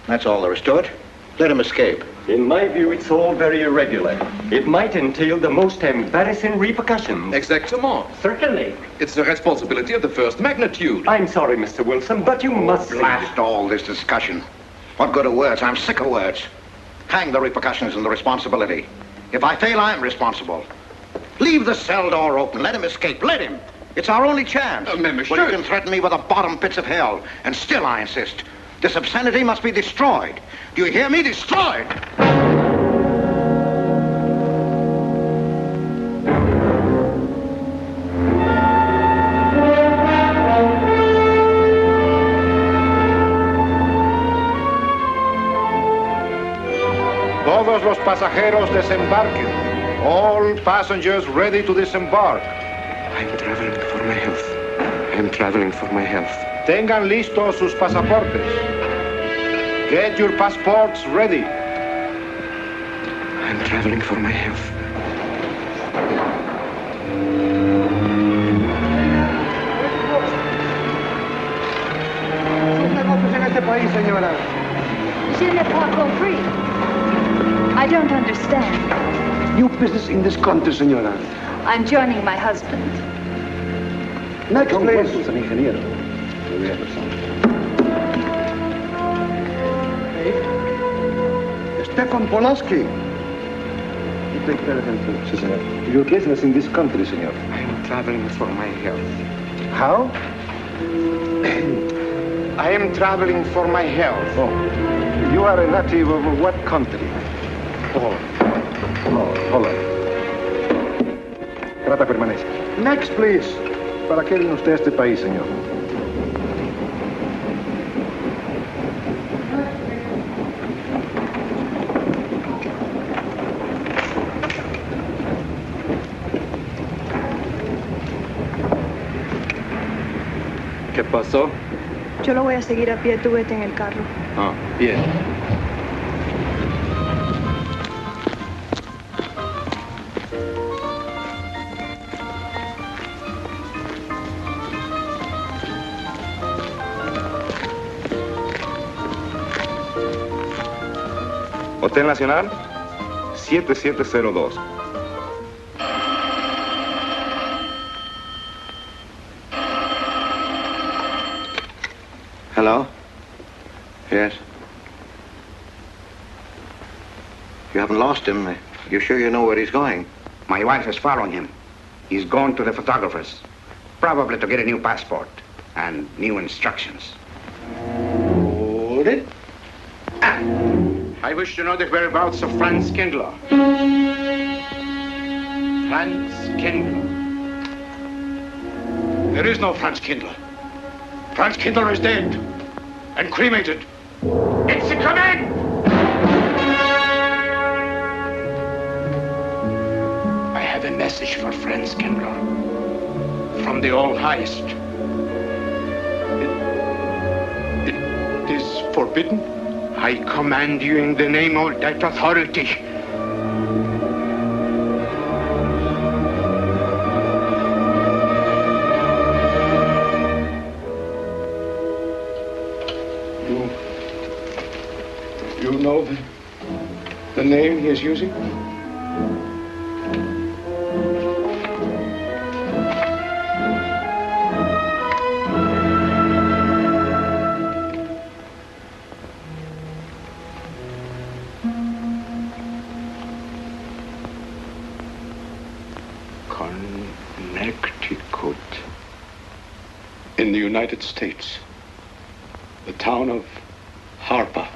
That's all there is to it. Let him escape. In my view, it's all very irregular. It might entail the most embarrassing repercussions. Exactement. Certainly. It's a responsibility of the first magnitude. I'm sorry, Mr. Wilson, but you must... Blast all this discussion. What good are words? I'm sick of words. Hang the repercussions and the responsibility. If I fail, I'm responsible. Leave the cell door open. Let him escape. Let him. It's our only chance. Monsieur. Well, you can threaten me with the bottom pits of hell, and still I insist. This obscenity must be destroyed. Do you hear me? Destroyed! Todos los pasajeros desembarquen. All passengers ready to disembark. I'm traveling for my health. I'm traveling for my health. Tengan listos sus pasaportes. Get your passports ready. I'm traveling for my health. Je n'ai pas compris. I don't understand. New business in this country, senora. I'm joining my husband. Next, please. Stefan Polaski. You take care of him, too, senor. Your business in this country, senor. I'm traveling for my health. How? I am traveling for my health. Oh. You are a native of what country? Hold on. Trata permanece. Next, please. ¿Para qué vino usted a este país, señor? ¿Qué pasó? Yo lo voy a seguir a pie, tú vete en el carro. Ah, bien. Hotel Nacional, 7702. Hello? Yes? You haven't lost him. You sure you know where he's going? My wife is following him. He's gone to the photographer's, probably to get a new passport and new instructions. Hold it. I wish to know the whereabouts of Franz Kindler. Franz Kindler. There is no Franz Kindler. Franz Kindler is dead and cremated. It's a command! I have a message for Franz Kindler from the All-Highest. It is forbidden? I command you in the name of that authority. You know the name he is using? Connecticut. In the United States. The town of Harper.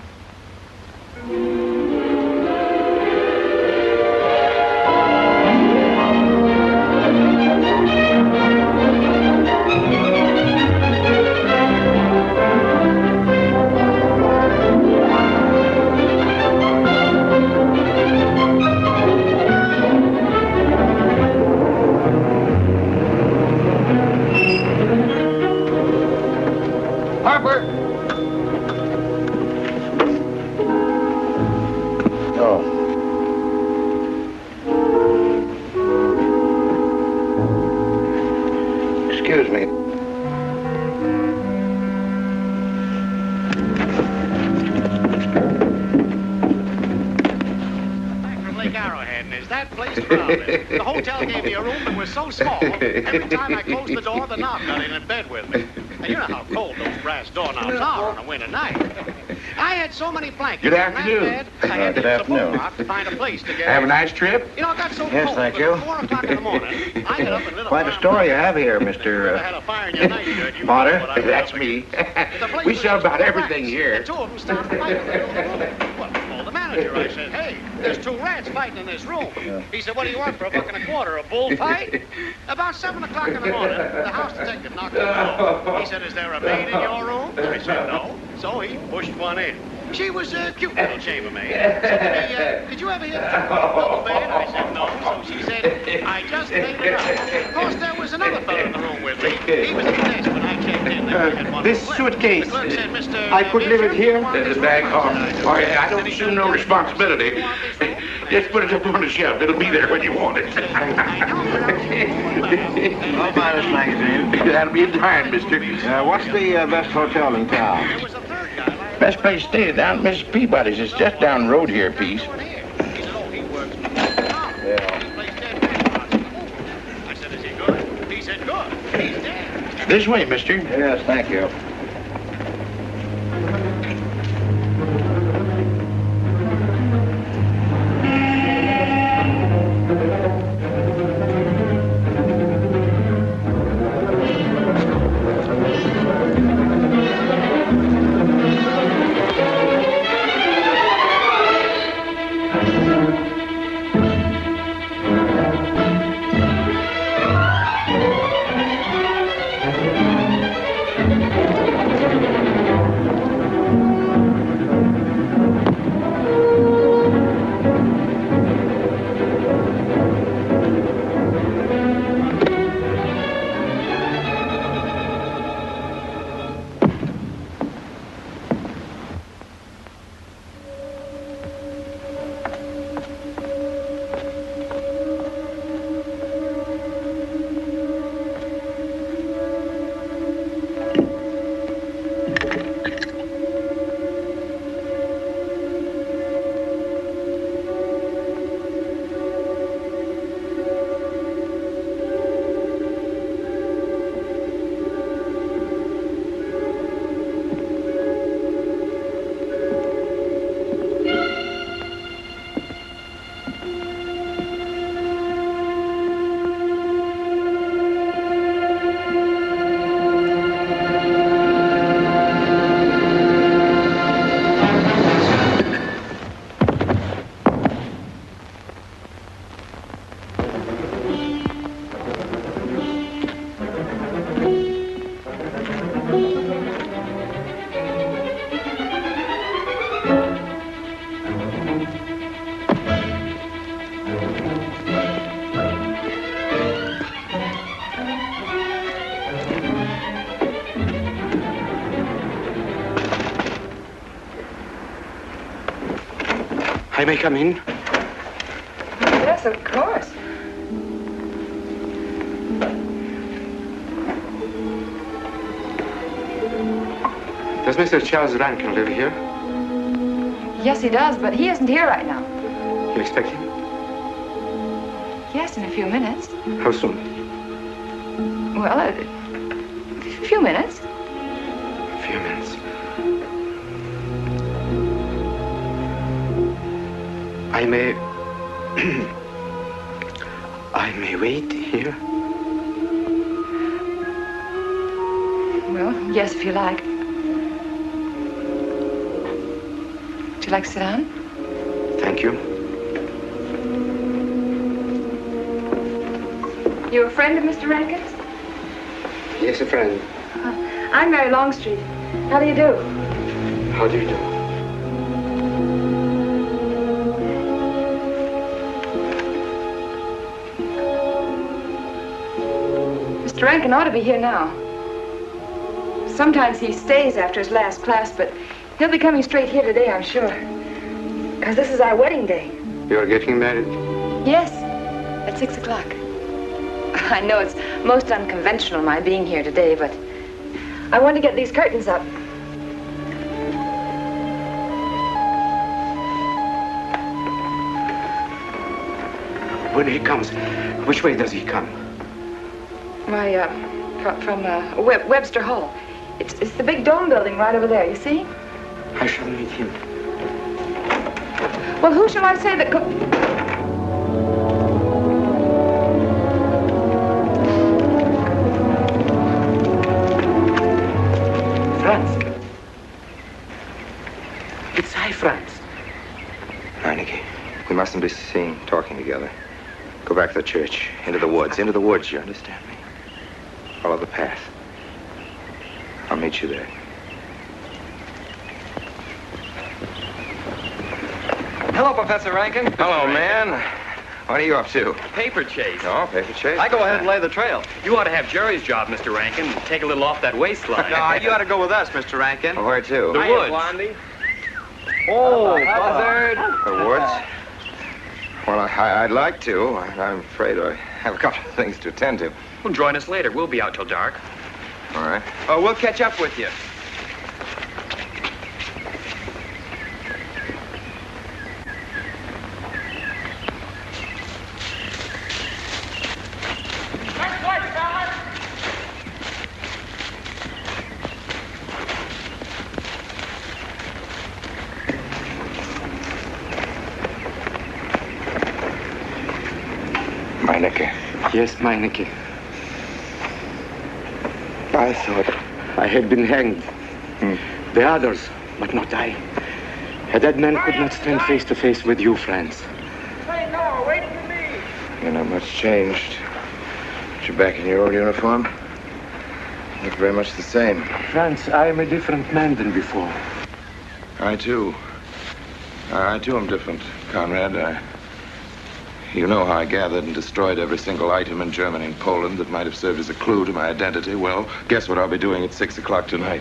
like Arrowhead, and is that place crowded? The hotel gave me a room that was so small, every time I closed the door, the knob got in bed with me. And you know how cold those brass doorknobs are on a winter night. I had so many blankets Good afternoon. in that bed, I had Good to use the afternoon. phone out to find a place to get Have a in. nice trip? You know, it got so Yes, cold thank that you. at 4 o'clock in the morning, I got up and lit a Quite a fire story you in my have here, house. If you ever had a fire in your nightshirt, you Potter. know what I was That's up me. against. The place We was sell just about full of everything rats, here. And 2 of them started fighting in the middle of the room. Well, I told the manager, I said, hey, there's 2 rats fighting in this room. He said, what do you want for $1.25, a bullfight? About 7 o'clock in the morning, the house detective knocked on the door. He said, is there a maid in your room? I said, no. So he pushed one in. She was a cute little chambermaid. Said to me, did you ever hear the double bed? I said, no. So she said, I just made it up. Of course, there was another fellow in the room with me. He was at the desk when I checked in. There we had one This left. suitcase, The clerk said, Mr. I could leave it here. Beecher, There's a bag off. Oh, yeah, I don't assume no responsibility. Just put it up on the shelf. It'll be there when you want it. I'll buy this magazine. That'll be in time, mister. What's the best hotel in town? There was a third guy. Best place to stay down at Mrs. Peabody's. It's just down the road here a piece. He said, oh, he works for the place dead man. I said, is he good? He said, good. He's dead. This way, mister. Yes, thank you. I may come in? Yes, of course. Does Mr. Charles Rankin live here? Yes, he does, but he isn't here right now. You expect him? Yes, in a few minutes. How soon? Well, a few minutes. A few minutes. I may... I may wait here? Well, yes, if you like. Would you like to sit down? Thank you. You a friend of Mr. Rankin's? Yes, a friend. I'm Mary Longstreet. How do you do? How do you do? Mr. Rankin ought to be here now. Sometimes he stays after his last class, but he'll be coming straight here today, I'm sure. Because this is our wedding day. You're getting married? Yes, at 6 o'clock. I know it's most unconventional, my being here today, but I want to get these curtains up. When he comes, which way does he come? Why, from Webster Hall. It's the big dome building right over there, you see? I shall meet him. Well, who shall I say that could... Franz. It's I, Franz. Heineke, we mustn't be seen talking together. Go back to the church, into the woods, you understand me? Follow the path. I'll meet you there. Hello, Professor Rankin. Hello, man. What are you up to? Paper chase. Oh, paper chase? I go ahead and lay the trail. You ought to have Jerry's job, Mr. Rankin. Take a little off that waistline. No, you ought to go with us, Mr. Rankin. Oh, where to? The woods. Blondie. Oh, buzzard. The woods? Well, I'd like to. I'm afraid I have a couple of things to attend to. Well, join us later. We'll be out till dark. All right. Oh, we'll catch up with you. Meineke. Yes, Meineke. I thought I had been hanged. The others, but not I. A dead man could not stand face to face with you, Franz. Hey, no, wait for me. You're not much changed. But you're back in your old uniform. Look very much the same. Franz, I am a different man than before. I, too. I, too, am different, Conrad. You know how I gathered and destroyed every single item in Germany and Poland that might have served as a clue to my identity. Well, guess what I'll be doing at 6 o'clock tonight?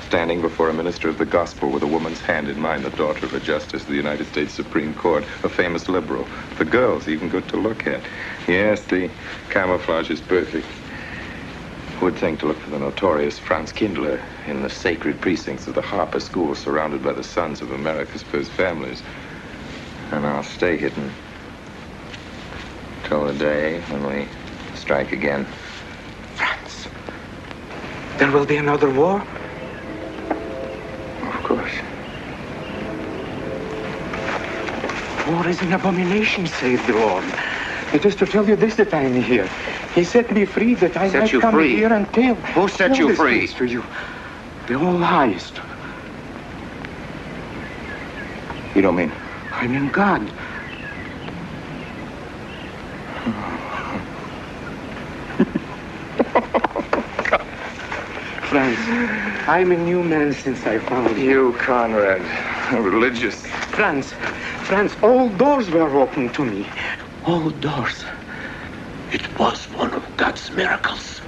Standing before a minister of the gospel with a woman's hand in mine, the daughter of a justice of the United States Supreme Court, a famous liberal. The girl's even good to look at. Yes, the camouflage is perfect. Who would think to look for the notorious Franz Kindler in the sacred precincts of the Harper School, surrounded by the sons of America's first families? And I'll stay hidden till the day when we strike again. Franz, there will be another war? Of course. War is an abomination, saith the Lord. It is to tell you this that I am here. He set me free that I might come here and tell. Who set you free? To you. The All-Highest. You don't mean? I mean God. Franz, I'm a new man since I found you. You, Conrad, religious. Franz, all doors were open to me. All doors. It was one of God's miracles.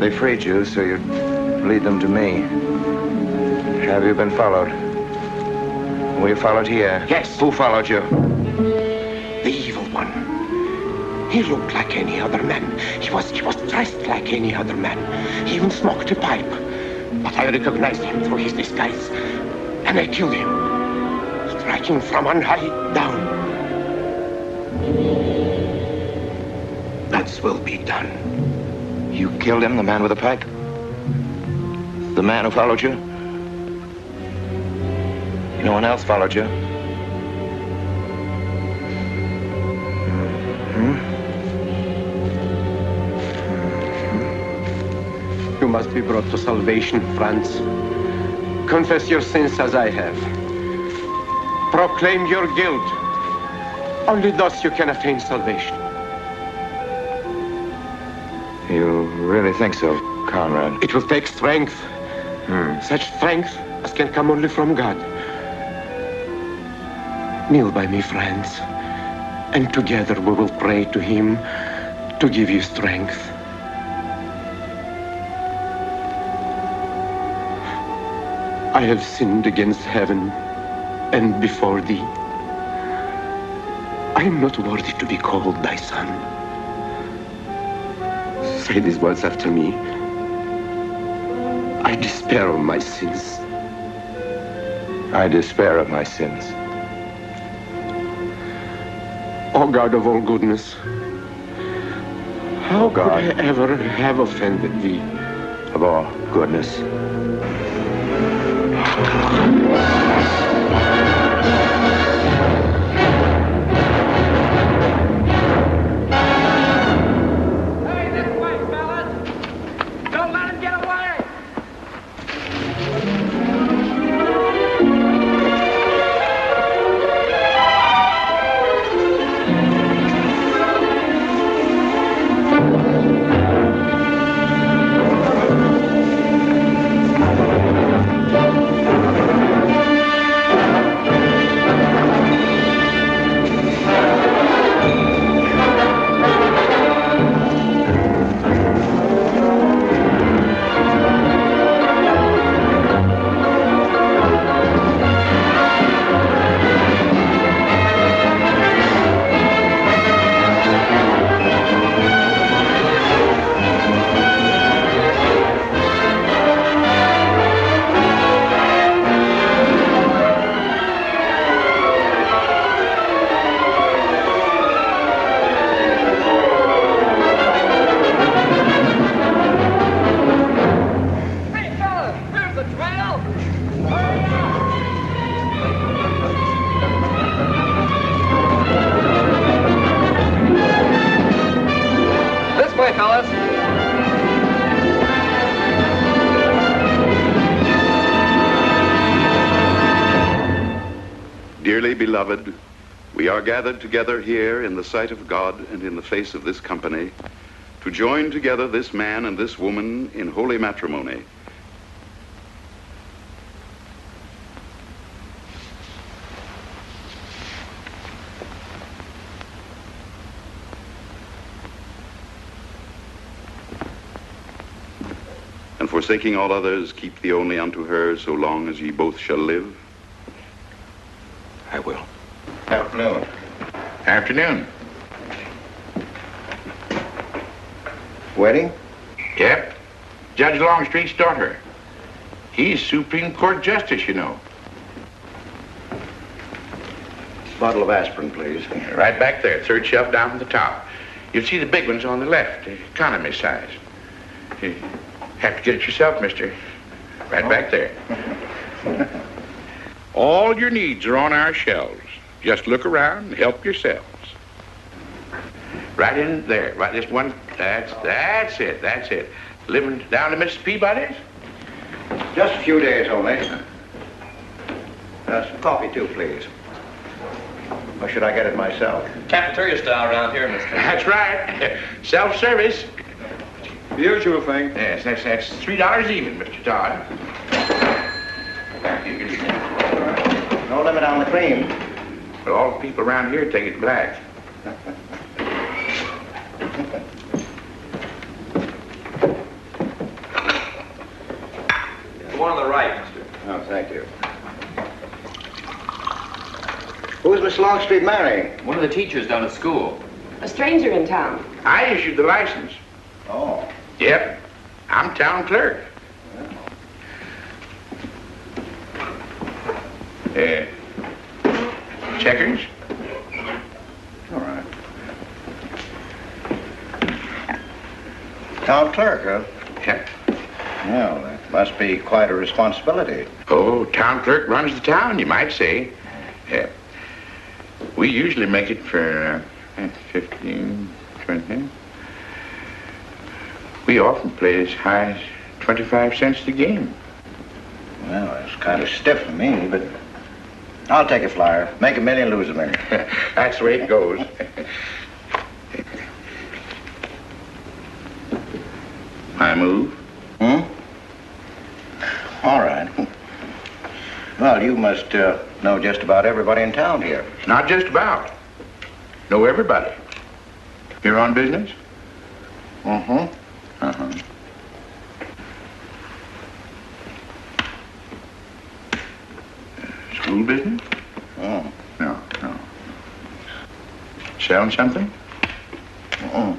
They freed you, so you'd lead them to me. Have you been followed? Were you followed here? Yes. Who followed you? The evil one. He looked like any other man. He was dressed like any other man. He even smoked a pipe. But I recognized him through his disguise. And I killed him, striking from on high down. God's will be done. You killed him, the man with the pipe? The man who followed you? No one else followed you? You must be brought to salvation, Franz. Confess your sins as I have. Proclaim your guilt. Only thus you can attain salvation. You really think so, Conrad? It will take strength. Such strength as can come only from God. Kneel by me, Franz, and together we will pray to him to give you strength. I have sinned against heaven and before thee. I am not worthy to be called thy son. say these words after me. I despair of my sins. I despair of my sins. O God of all goodness, how could I ever have offended thee? Of all goodness. Dearly beloved, we are gathered together here in the sight of God and in the face of this company to join together this man and this woman in holy matrimony. And forsaking all others, keep thee only unto her so long as ye both shall live. I will. Afternoon. Afternoon. Wedding? Yep. Judge Longstreet's daughter. He's Supreme Court Justice, you know. Bottle of aspirin, please. Right back there, third shelf down from the top. You'll see the big ones on the left, the economy size. You have to get it yourself, mister. Right back there. All your needs are on our shelves. Just look around and help yourselves. Right in there, right this one, that's it. Living down to Mrs. Peabody's? Just a few days only. Some coffee too, please. Or should I get it myself? Cafeteria style around here, mister. That's right. Self-service. The usual thing. Yes, that's $3 even, Mr. Todd. No limit on the cream. But all the people around here take it black. The one on the right, mister. Oh, thank you. Who's Miss Longstreet marrying? One of the teachers down at school. A stranger in town. I issued the license. Oh. Yep. I'm town clerk. Checkers? All right. Town clerk, huh? Yep. Well, that must be quite a responsibility. Oh, town clerk runs the town, you might say. Yeah. We usually make it for 15, 20. We often play as high as 25 cents a game. Well, it's kind of stiff for me, but I'll take a flyer. Make $1 million, lose $1 million. That's the way it goes. I move. All right. Well, you must know just about everybody in town here. Not just about. Know everybody. Here on business? Uh-huh. Uh-huh. School business? Oh. No. Selling something? Uh-uh.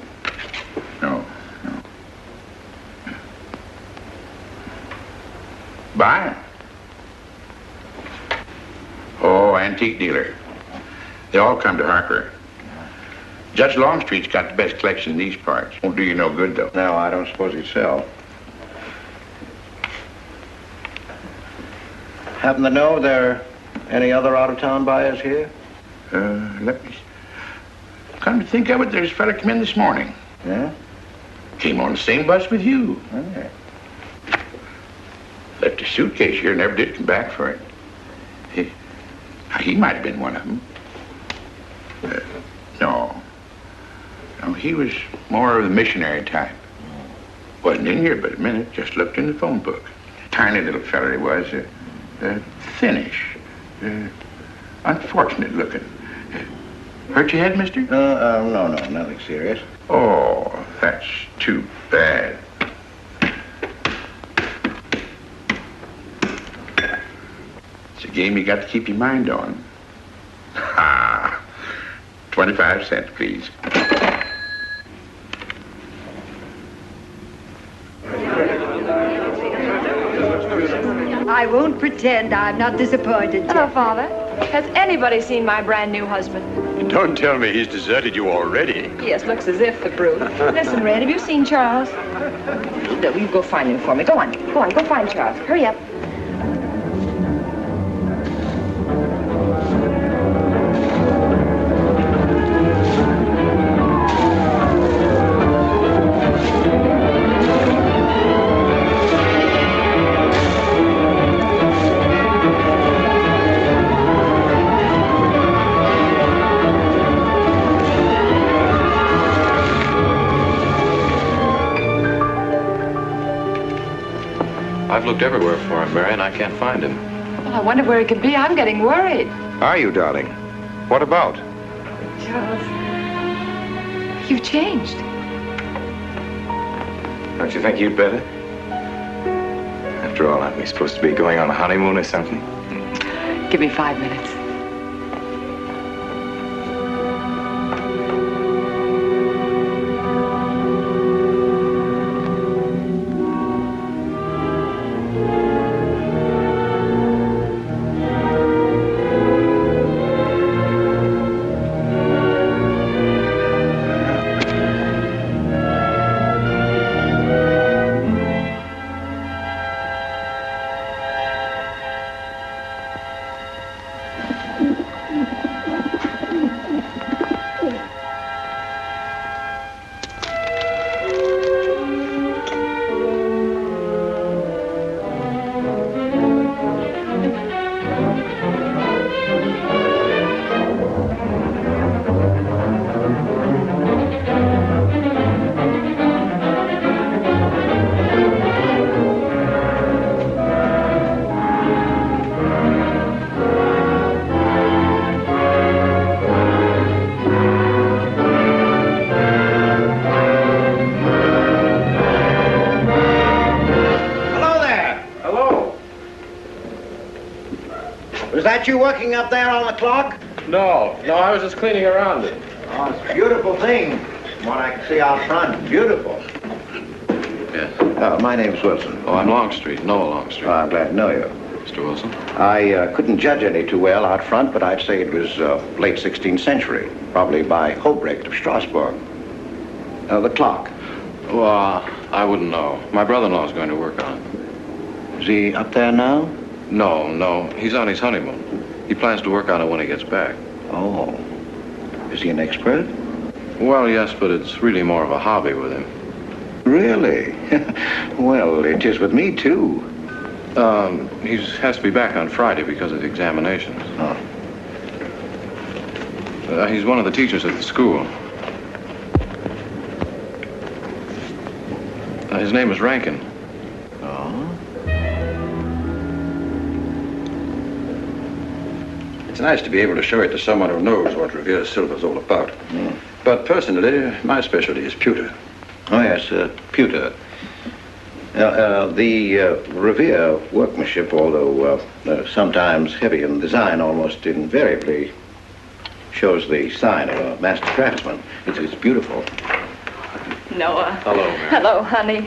No. Buy 'em. Oh, antique dealer. They all come to Harper. Judge Longstreet's got the best collection in these parts. Won't do you no good, though. No, I don't suppose he'd sell. Happen to know there are any other out-of-town buyers here? Let me... Come to think of it, there's a fella come in this morning. Yeah? Came on the same bus with you. Okay. Left a suitcase here, never did come back for it. He might have been one of them. No. No, he was more of the missionary type. Wasn't in here but a minute, just looked in the phone book. Tiny little fella he was, thinnish, unfortunate looking. Hurt your head, mister? No, nothing serious. Oh, that's too bad. It's a game you got to keep your mind on. Ha! 25 cents, please. I won't pretend I'm not disappointed. Hello, Father. Has anybody seen my brand new husband? Don't tell me he's deserted you already. Yes, looks as if, the brute. Listen, Red, have you seen Charles? No, you go find him for me. Go on, go find Charles. Hurry up. I've looked everywhere for him, Mary, and I can't find him. Well, I wonder where he could be. I'm getting worried. Are you, darling? What about? Charles, you've changed. Don't you think you'd better? After all, aren't we supposed to be going on a honeymoon or something? Give me 5 minutes. You working up there on the clock? No, I was just cleaning around it. Oh, it's a beautiful thing. From what I can see out front, beautiful. Yes. My name's Wilson. Oh, I'm Longstreet, Noah Longstreet. Oh, I'm glad to know you. Mr. Wilson? I couldn't judge any too well out front, but I'd say it was late 16th century, probably by Hobrecht of Strasbourg. The clock. Well, I wouldn't know. My brother-in-law's going to work on it. Is he up there now? No. He's on his honeymoon. He plans to work on it when he gets back. Oh. Is he an expert? Well, yes, but it's really more of a hobby with him. Really? Well, it is with me, too. He has to be back on Friday because of the examinations. Oh. He's one of the teachers at the school. His name is Rankin. It's nice to be able to show it to someone who knows what Revere silver's all about. But personally, my specialty is pewter. Oh, yes, pewter. The Revere workmanship, although sometimes heavy in design, almost invariably shows the sign of a master craftsman. It's beautiful. Noah. Hello, Mary. Hello, honey.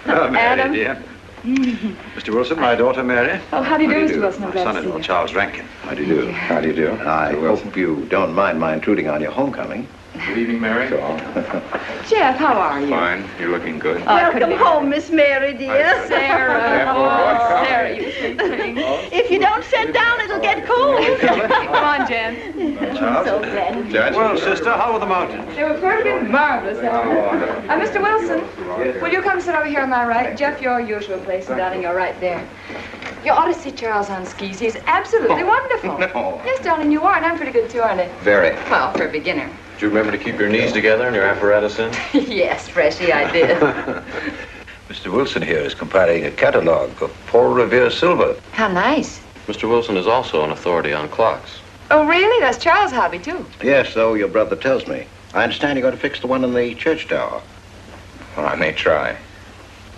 Oh, Mary, Adam. dear. Mr. Wilson, my daughter Mary. Oh, how do you do, Mr. Wilson? I'm My glad to see son-in-law, you. Charles Rankin. How do you do? How do you do? I hope you don't mind my intruding on your homecoming. Good evening, Mary. Jeff, how are you? Fine. You're looking good. Welcome home, Miss Mary, dear. Sarah. Oh, Sarah, you sweet thing. If you don't sit down, it'll get cold. Come on, Jen. I'm so glad. Judge. Well, sister, how were the mountains? They were perfectly marvelous. Mr. Wilson, will you come sit over here on my right? Jeff, your usual place, and darling, you're right there. You ought to see Charles on skis. He's absolutely wonderful. No. Yes, darling, you are, and I'm pretty good too, aren't I? Very. Well, for a beginner. Did you remember to keep your knees together and your apparatus in? Yes, Freshy, I did. Mr. Wilson here is compiling a catalogue of Paul Revere silver. How nice. Mr. Wilson is also an authority on clocks. Oh, really? That's Charles' hobby, too. Yes, so your brother tells me. I understand you're going to fix the one in the church tower. Well, I may try.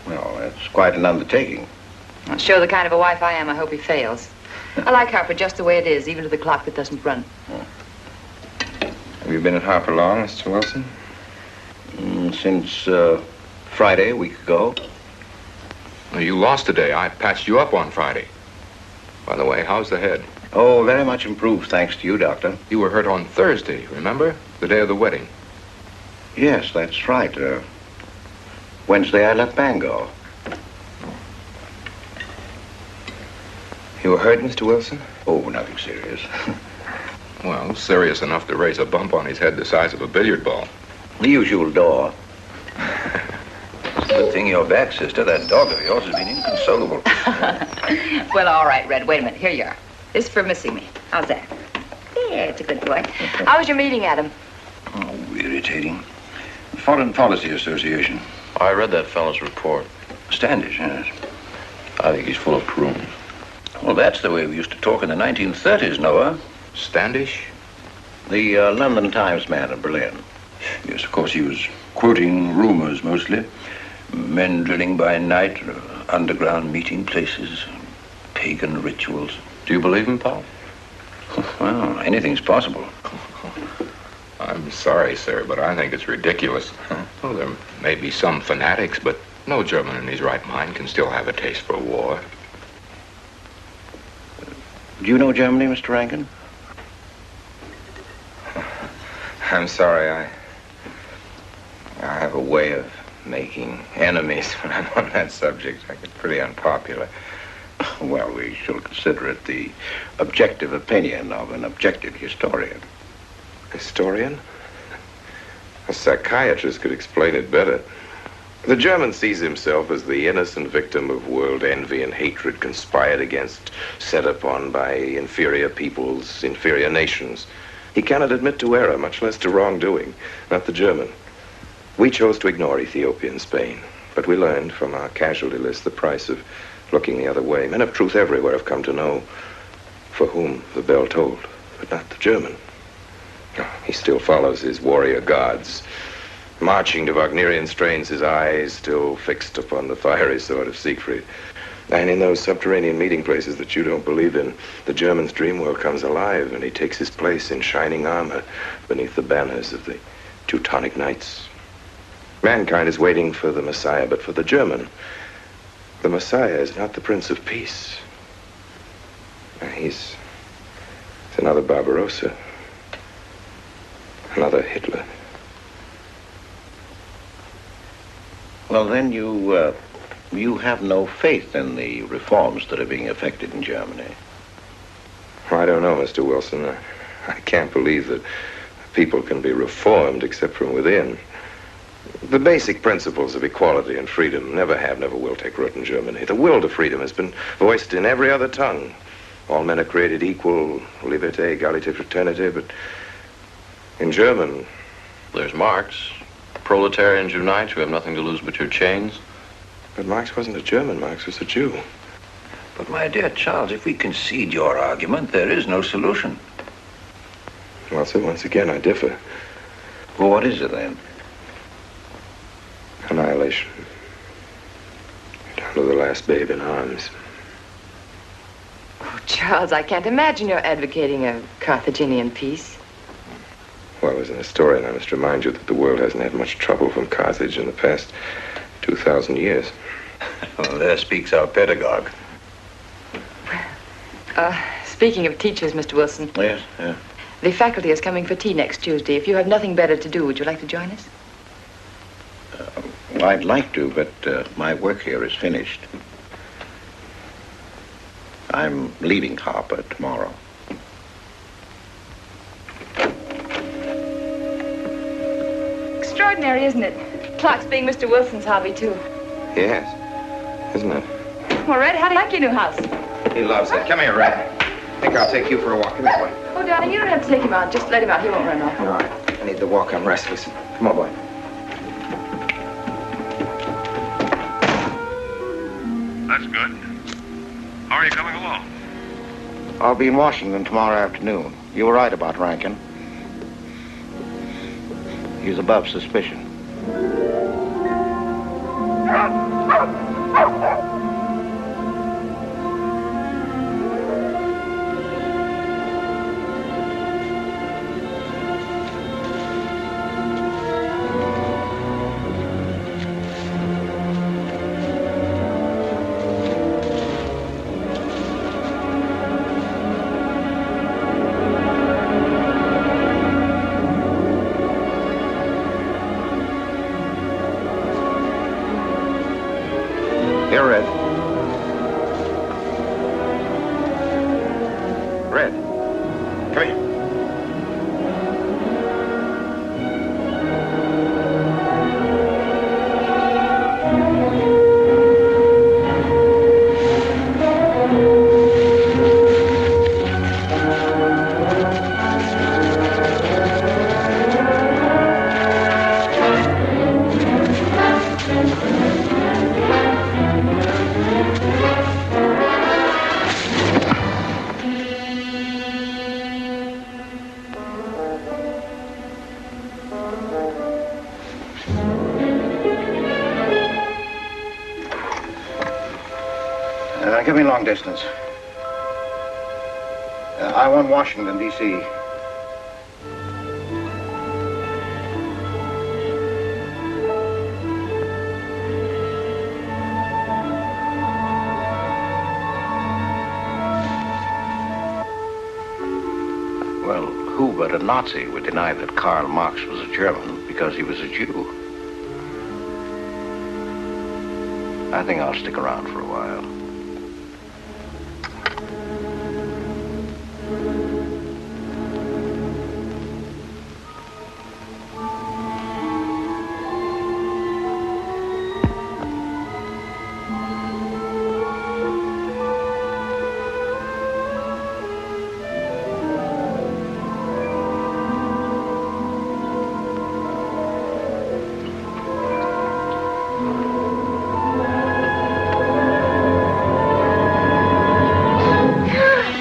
Well, it's quite an undertaking. Well, show the kind of a wife I am, I hope he fails. I like Harper just the way it is, even to the clock that doesn't run. Have you been at Harper long, Mr. Wilson? Since Friday, a week ago. Well, you lost today. I patched you up on Friday. By the way, how's the head? Oh, very much improved, thanks to you, Doctor. You were hurt on Thursday, remember? The day of the wedding. Yes, that's right. Wednesday, I left Bangor. You were hurt, Mr. Wilson? Oh, nothing serious. Well, serious enough to raise a bump on his head the size of a billiard ball. The usual door. Good thing you're back, sister. That dog of yours has been inconsolable. Well, all right, Red. Wait a minute. Here you are. This is for missing me. How's that? Yeah, it's a good boy. How was your meeting, Adam? Oh, irritating. Foreign Policy Association. I read that fellow's report. Standish, yes. I think he's full of prunes. Well, that's the way we used to talk in the 1930s, Noah. Standish? The London Times man in Berlin. Yes, of course, he was quoting rumors mostly. Men drilling by night, underground meeting places, pagan rituals. Do you believe him, Paul? Well, anything's possible. I'm sorry, sir, but I think it's ridiculous. Well, there may be some fanatics, but no German in his right mind can still have a taste for war. Do you know Germany, Mr. Rankin? I'm sorry, I have a way of making enemies when I'm on that subject. I get pretty unpopular. Well, we shall consider it the objective opinion of an objective historian. Historian? A psychiatrist could explain it better. The German sees himself as the innocent victim of world envy and hatred conspired against, set upon by inferior peoples, inferior nations. He cannot admit to error, much less to wrongdoing. Not the German. We chose to ignore Ethiopia and Spain, but we learned from our casualty list the price of looking the other way. Men of truth everywhere have come to know for whom the bell tolled, but not the German. He still follows his warrior gods, marching to Wagnerian strains, his eyes still fixed upon the fiery sword of Siegfried. And in those subterranean meeting places that you don't believe in, the German's dream world comes alive, and he takes his place in shining armor beneath the banners of the Teutonic Knights. Mankind is waiting for the Messiah, but for the German, the Messiah is not the Prince of Peace. He's another Barbarossa, another Hitler. Well, then you have no faith in the reforms that are being effected in Germany. I don't know, Mr. Wilson. I can't believe that people can be reformed except from within. The basic principles of equality and freedom never have, never will take root in Germany. The will to freedom has been voiced in every other tongue. All men are created equal, liberté, égalité, fraternité, but in German... There's Marx. Proletarians unite, you have nothing to lose but your chains. But Marx wasn't a German, Marx was a Jew. But my dear Charles, if we concede your argument, there is no solution. Well, sir, once again, I differ. Well, what is it then? Annihilation. Down to the last babe in arms. Oh, Charles, I can't imagine you're advocating a Carthaginian peace. Well, as an historian, I must remind you that the world hasn't had much trouble from Carthage in the past 2,000 years. Well, there speaks our pedagogue. Speaking of teachers, Mr. Wilson. Yes, yeah. The faculty is coming for tea next Tuesday. If you have nothing better to do, would you like to join us? Well, I'd like to, but my work here is finished. I'm leaving Harper tomorrow. Extraordinary, isn't it? Clocks being Mr. Wilson's hobby, too. Yes, isn't it? Well, Red, how do you like your new house? He loves it. Come here, Red. I think I'll take you for a walk. Come here, boy. Oh, darling, you don't have to take him out. Just let him out. He won't run off. All right. I need the walk. I'm restless. Come on, boy. That's good. How are you coming along? I'll be in Washington tomorrow afternoon. You were right about Rankin. He's above suspicion. Here, Red. Red. Come here. Give me long distance. I want Washington, D.C. Well, who but a Nazi would deny that Karl Marx was a German because he was a Jew? I think I'll stick around for a while.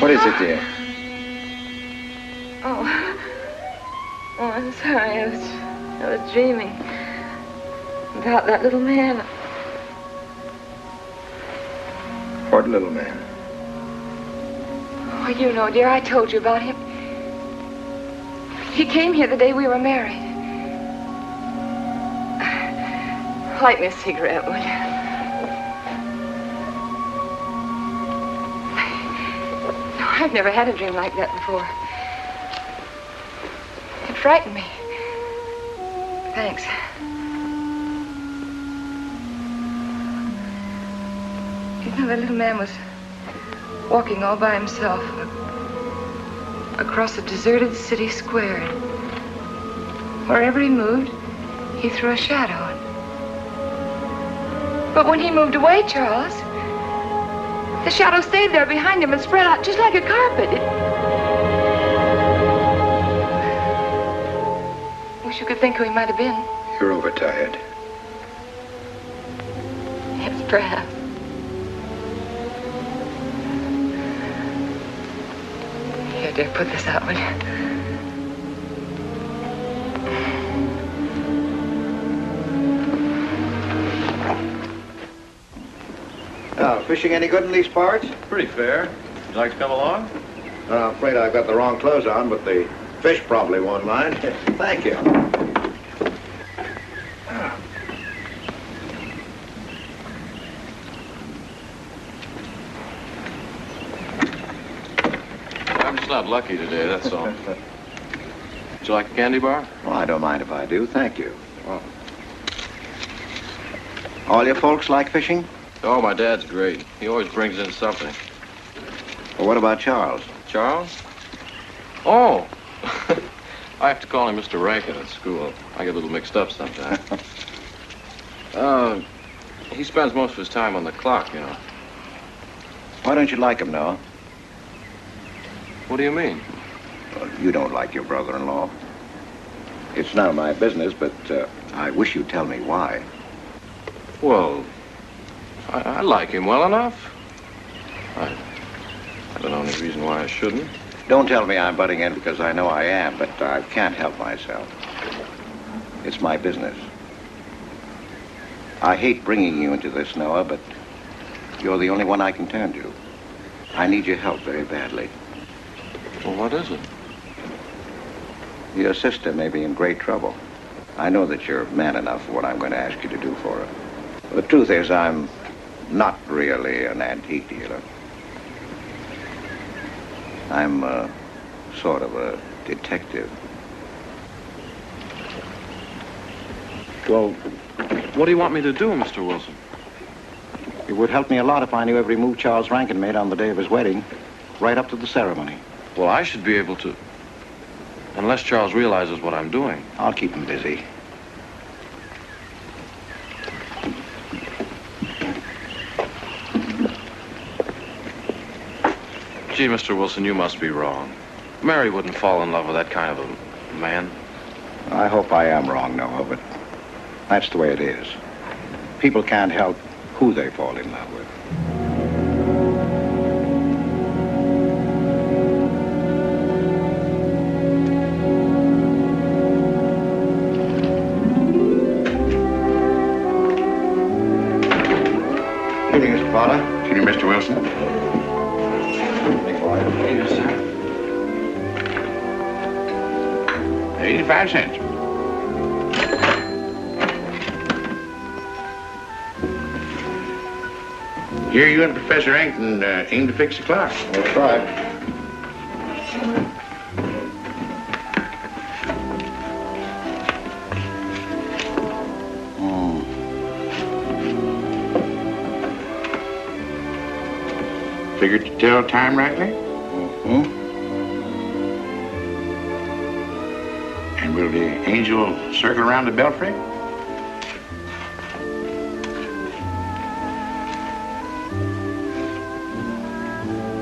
What is it, dear? Oh, I'm sorry. I was dreaming about that little man. What little man? Oh, you know, dear, I told you about him. He came here the day we were married. Light me a cigarette, will you? No, I've never had a dream like that before. It frightened me. Thanks. You know, that little man was walking all by himself across a deserted city square. Wherever he moved, he threw a shadow. But when he moved away, Charles, the shadow stayed there behind him and spread out just like a carpet. Wish you could think who he might have been. You're overtired. Yes, perhaps. Here, dear, put this out, will you? Now, fishing any good in these parts? Pretty fair. Would you like to come along? I'm afraid I've got the wrong clothes on, but the fish probably won't mind. Thank you. not lucky today, that's all. Would you like a candy bar? Well, I don't mind if I do. Thank you. Well, all your folks like fishing? Oh, my dad's great. He always brings in something. Well, what about Charles? Charles? Oh! I have to call him Mr. Rankin at school. I get a little mixed up sometimes. He spends most of his time on the clock, you know. Why don't you like him, Noah? What do you mean? Well, you don't like your brother-in-law. It's none of my business, but I wish you'd tell me why. Well, I like him well enough. I don't know any reason why I shouldn't. Don't tell me I'm butting in because I know I am, but I can't help myself. It's my business. I hate bringing you into this, Noah, but you're the only one I can turn to. I need your help very badly. Well, what is it? Your sister may be in great trouble. I know that you're man enough for what I'm going to ask you to do for her. The truth is, I'm not really an antique dealer. I'm sort of a detective. Well, what do you want me to do, Mr. Wilson? It would help me a lot if I knew every move Charles Rankin made on the day of his wedding, right up to the ceremony. Well, I should be able to. Unless Charles realizes what I'm doing. I'll keep him busy. Gee, Mr. Wilson, you must be wrong. Mary wouldn't fall in love with that kind of a man. I hope I am wrong, Noah, but that's the way it is. People can't help who they fall in love with. Evening, Mr. Fowler. Evening, Mr. Wilson. Evening, boy. Yes, sir. 85 cents. Here you and Professor Ankton aim to fix the clock. That's right. Figured to tell time rightly? Mm-hmm. And will the angel circle around the belfry?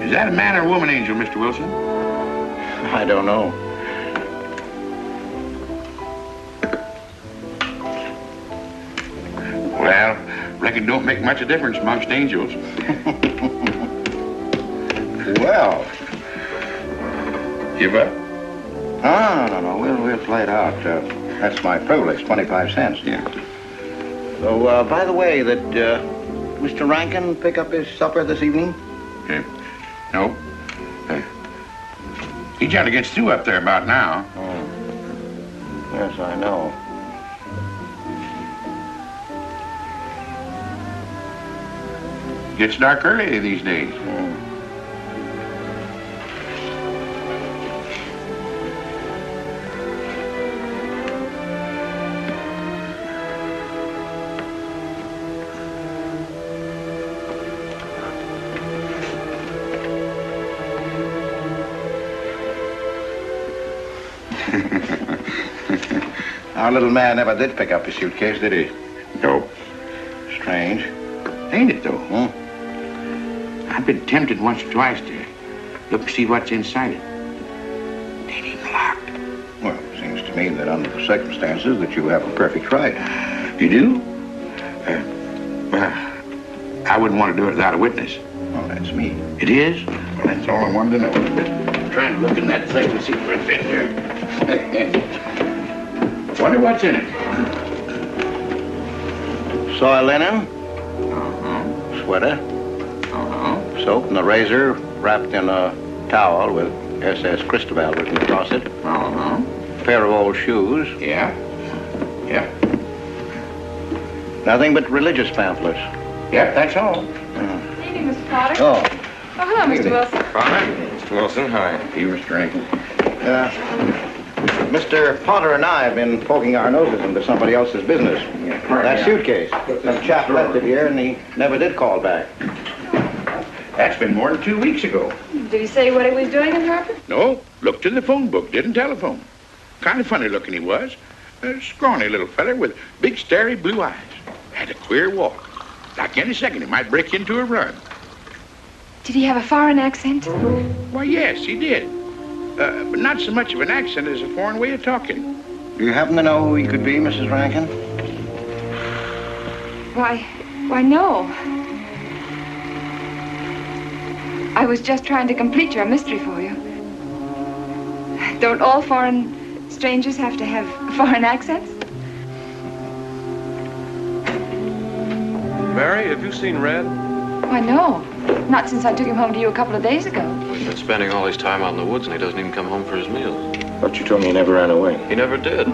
Is that a man or a woman angel, Mr. Wilson? I don't know. Well, reckon it don't make much of a difference amongst angels. Well. Give up? No. We'll play it out. That's my privilege, 25 cents. Yeah. So, by the way, did Mr. Rankin pick up his supper this evening? No. He generally gets through up there about now. Oh. Yes, I know. Gets dark early these days. Our little man never did pick up his suitcase, did he? No. Strange. Ain't it, though? I've been tempted once or twice to look and see what's inside it. Ain't even locked. Well, it seems to me that under the circumstances that you have a perfect right. You do? Well, I wouldn't want to do it without a witness. Oh, that's me. It is? Well, that's all I wanted to know. I'm trying to look in that thing to see what's in here. Wonder what's in it. Soil linen. Sweater. Soap and a razor wrapped in a towel with SS Cristobal written across it. A pair of old shoes. Yeah. Nothing but religious pamphlets. Yep, that's all. Evening, Mr. Potter. Oh. Oh, hello, Mr. Wilson. Fine. Wilson, hi. You, Mr. Rankin. Mr. Potter and I have been poking our noses into somebody else's business. That suitcase. Some chap left it here, and he never did call back. That's been more than 2 weeks ago. Did he say what he was doing in Harper? No, looked in the phone book, didn't telephone. Kind of funny looking he was. A scrawny little feller with big, starry blue eyes. Had a queer walk. Like any second, he might break into a run. Did he have a foreign accent? Why, yes, he did. But not so much of an accent as a foreign way of talking. Do you happen to know who he could be, Mrs. Rankin? Why, no. I was just trying to complete your mystery for you. Don't all foreign strangers have to have foreign accents? Mary, have you seen Red? Why, no. Not since I took him home to you a couple of days ago. He's been spending all his time out in the woods, and he doesn't even come home for his meals. But you told me he never ran away. He never did.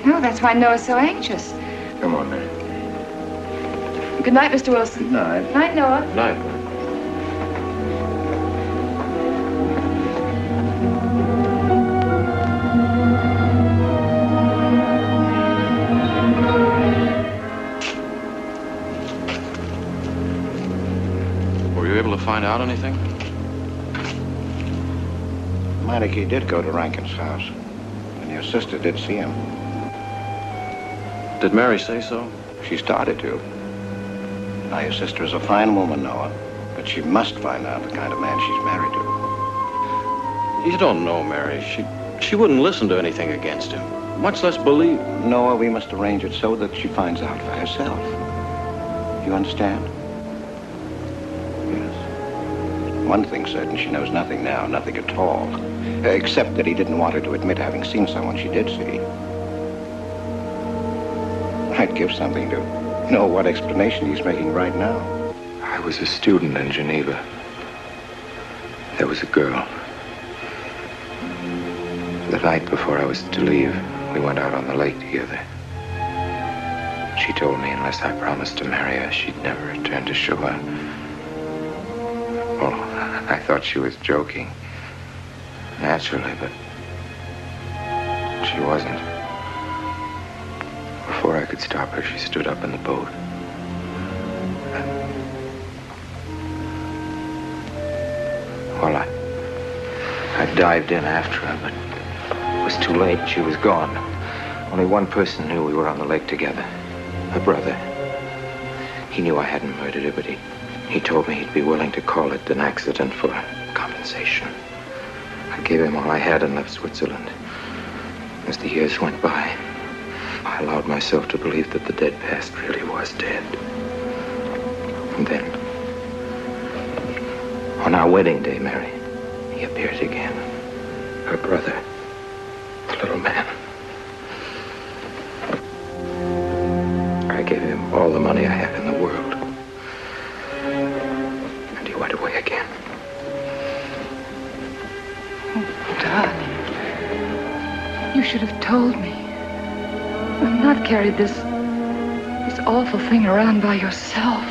No, that's why Noah's so anxious. Come on, Mary. Good night, Mr. Wilson. Good night. Night, Noah. Night. Were you able to find out anything? Meineke did go to Rankin's house, and your sister did see him. Did Mary say so? She started to. Now, your sister is a fine woman, Noah, but she must find out the kind of man she's married to. You don't know Mary. She wouldn't listen to anything against him, much less believe. Noah, we must arrange it so that she finds out for herself. You understand? Yes. One thing's certain, she knows nothing now, nothing at all, except that he didn't want her to admit having seen someone she did see. I'd give something to know what explanation he's making right now. I was a student in Geneva. There was a girl. The night before I was to leave, we went out on the lake together. She told me unless I promised to marry her, she'd never return to shore. Well, I thought she was joking. Naturally, but she wasn't. Before I could stop her, she stood up in the boat. Well, I dived in after her, but it was too late. She was gone. Only one person knew we were on the lake together. Her brother. He knew I hadn't murdered her, but he told me he'd be willing to call it an accident for compensation. I gave him all I had and left Switzerland. As the years went by, I allowed myself to believe that the dead past really was dead. And then, on our wedding day, Mary, he appeared again. Her brother, the little man. I gave him all the money I had in the world. And he went away again. Oh, darling. You should have told me. And not carried this awful thing around by yourself.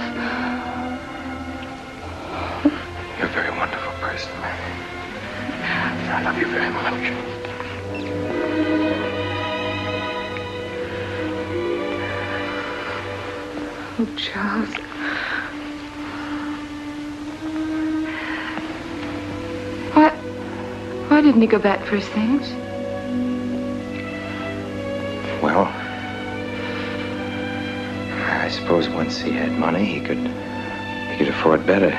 You're a very wonderful person, Mary. I love you very much. Oh, Charles. Why didn't he go back for his things? Well, I suppose once he had money, he could afford better.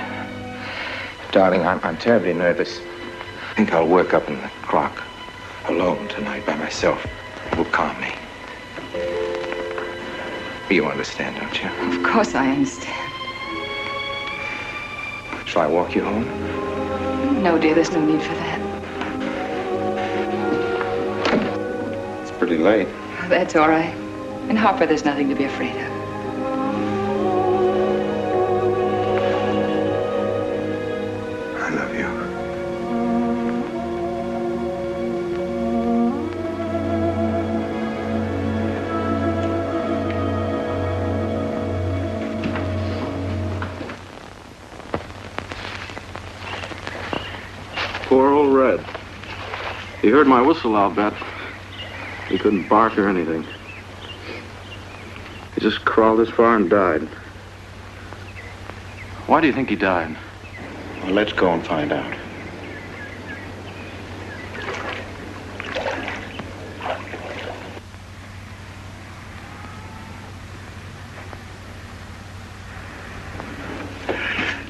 Darling, I'm terribly nervous. I think I'll work up in the clock alone tonight by myself. It will calm me. You understand, don't you? Of course I understand. Shall I walk you home? No, dear, there's no need for that. It's pretty late. That's all right. In Harper, there's nothing to be afraid of. I love you. Poor old Red. He heard my whistle, I'll bet. He couldn't bark or anything. He just crawled this far and died. Why do you think he died? Well, let's go and find out.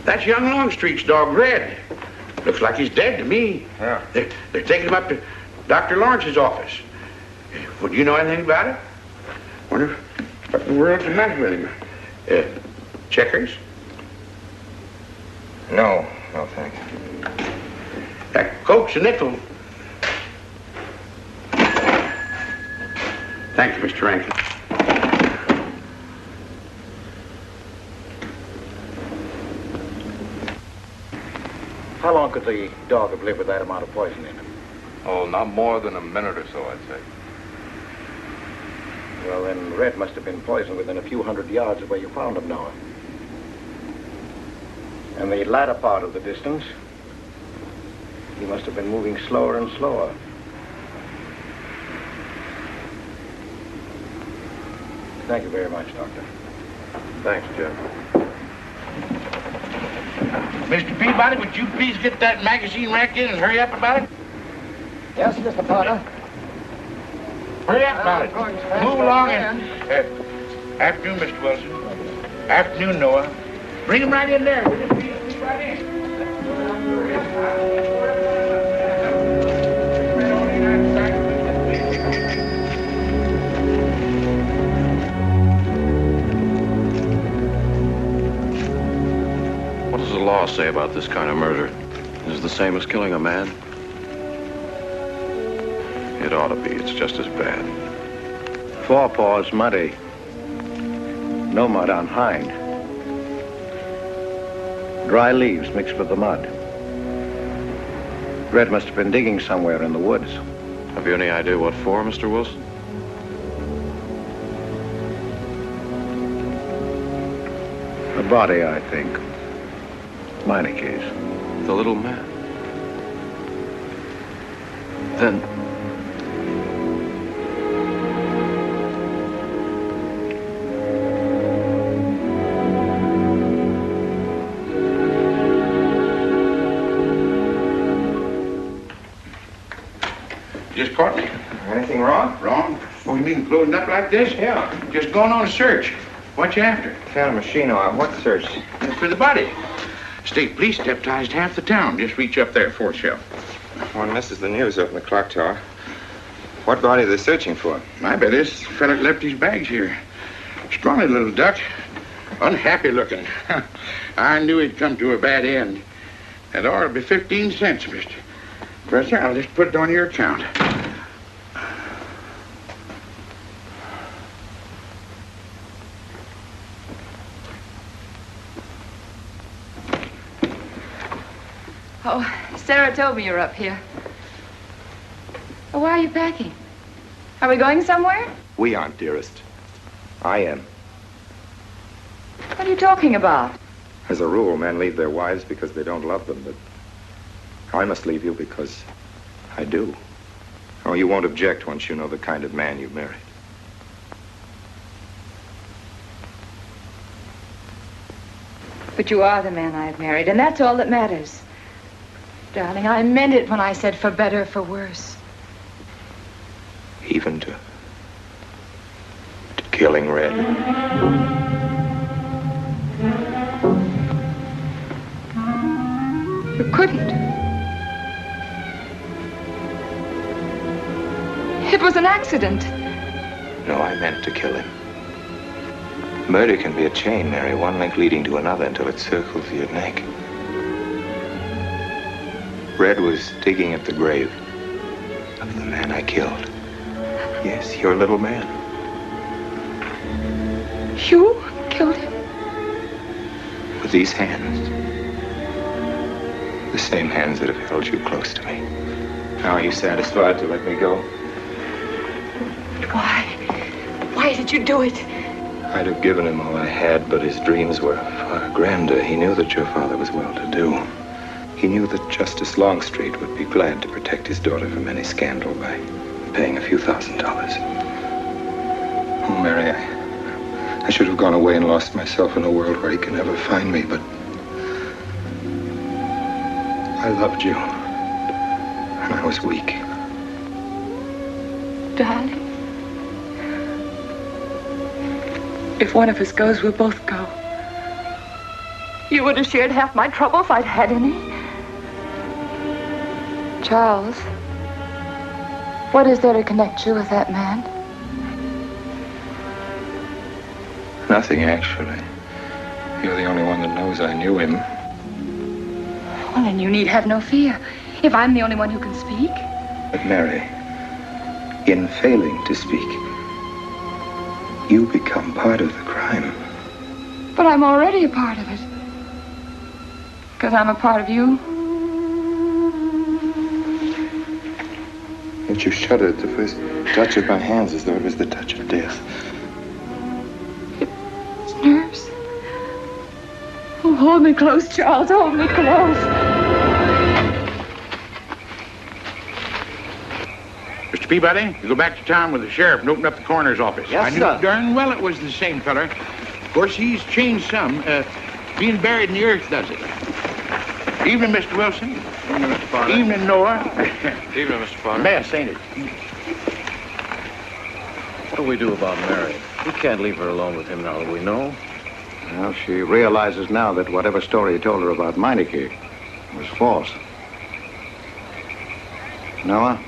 That's young Longstreet's dog, Red. Looks like he's dead to me. Yeah. They're taking him up to Dr. Lawrence's office. Would you know anything about it? Wonder what in the world's the matter with him? Checkers? No, thank you. That Coke's a nickel. Thank you, Mr. Rankin. How long could the dog have lived with that amount of poison in him? Oh, not more than a minute or so, I'd say. Well, then Red must have been poisoned within a few hundred yards of where you found him, Noah. And the latter part of the distance, he must have been moving slower and slower. Thank you very much, Doctor. Thanks, Jim. Mr. Peabody, would you please get that magazine rack in and hurry up about it? Yes, Mr. Potter. Hurry up about it. Move along and... afternoon, Mr. Wilson. Afternoon, Noah. Bring him right in there. Will you please right in? What does the law say about this kind of murder? Is it the same as killing a man? It ought to be. It's just as bad. Forepaws muddy. No mud on hind. Dry leaves mixed with the mud. Red must have been digging somewhere in the woods. Have you any idea what for, Mr. Wilson? The body, I think. Minor case. The little man. Then... Just caught me. Anything wrong? Wrong? Oh, you mean closing up like this? Yeah. Just going on a search. What you after? Found a machine on what search? For the body. State police deputized half the town. Just reach up there, fourth shelf. One misses the news up in the clock tower. What body are they searching for? I bet this fella left his bags here. Scrawny little duck. Unhappy looking. I knew he'd come to a bad end. That ought to be 15 cents, mister. Professor, I'll just put it on your account. Oh, Sarah told me you're up here. Oh, why are you packing? Are we going somewhere? We aren't, dearest. I am. What are you talking about? As a rule, men leave their wives because they don't love them, but I must leave you because I do. Oh, you won't object once you know the kind of man you married. But you are the man I've married, and that's all that matters. Darling, I meant it when I said for better or for worse. Even to killing Red. You couldn't. It was an accident. No, I meant to kill him. Murder can be a chain, Mary, one link leading to another until it circles your neck. Red was digging at the grave of the man I killed. Yes, your little man. You killed him? With these hands. The same hands that have held you close to me. Now are you satisfied to let me go? Why? Why did you do it? I'd have given him all I had, but his dreams were far grander. He knew that your father was well-to-do. He knew that Justice Longstreet would be glad to protect his daughter from any scandal by paying a few $1,000s. Oh, Mary, I should have gone away and lost myself in a world where he can never find me, but I loved you, and I was weak. Darling, if one of us goes, we'll both go. You would have shared half my trouble if I'd had any. Charles, what is there to connect you with that man? Nothing, actually. You're the only one that knows I knew him. Well, then you need have no fear. If I'm the only one who can speak. But Mary, in failing to speak, you become part of the crime. But I'm already a part of it. Because I'm a part of you. Yet you shuddered at the first touch of my hands as though it was the touch of death. It's nerves. Oh, hold me close, Charles. Hold me close. Mr. Peabody, you go back to town with the sheriff and open up the coroner's office. Yes, I knew sir. darn well it was the same feller. Of course, he's changed some. Being buried in the earth does it. Evening, Mr. Wilson. Evening, Mr. Potter. Evening, Noah. Evening, Mr. Potter. Mess, ain't it? What do we do about Mary? We can't leave her alone with him now that we know. Well, she realizes now that whatever story he told her about Meineke was false. Noah,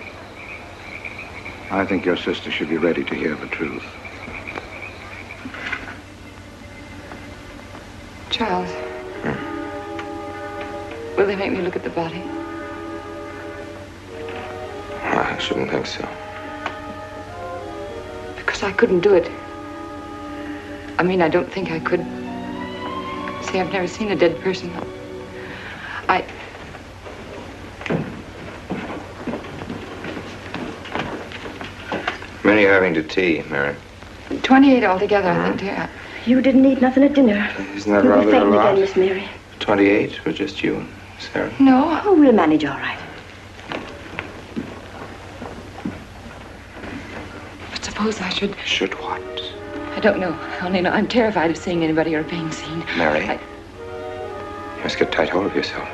I think your sister should be ready to hear the truth. Charles. Will they make me look at the body? I shouldn't think so. Because I couldn't do it. I mean, I don't think I could. See, I've never seen a dead person. Many are having to tea, Mary. 28 altogether, I think, dear. You didn't eat nothing at dinner. Isn't that You'll be rather a fainting lot? again, Miss Mary. 28 for just you and Sarah? No. Oh, we'll manage all right. But suppose I should... Should what? I don't know. I only know I'm terrified of seeing anybody or being seen. Mary, you must get tight hold of yourself.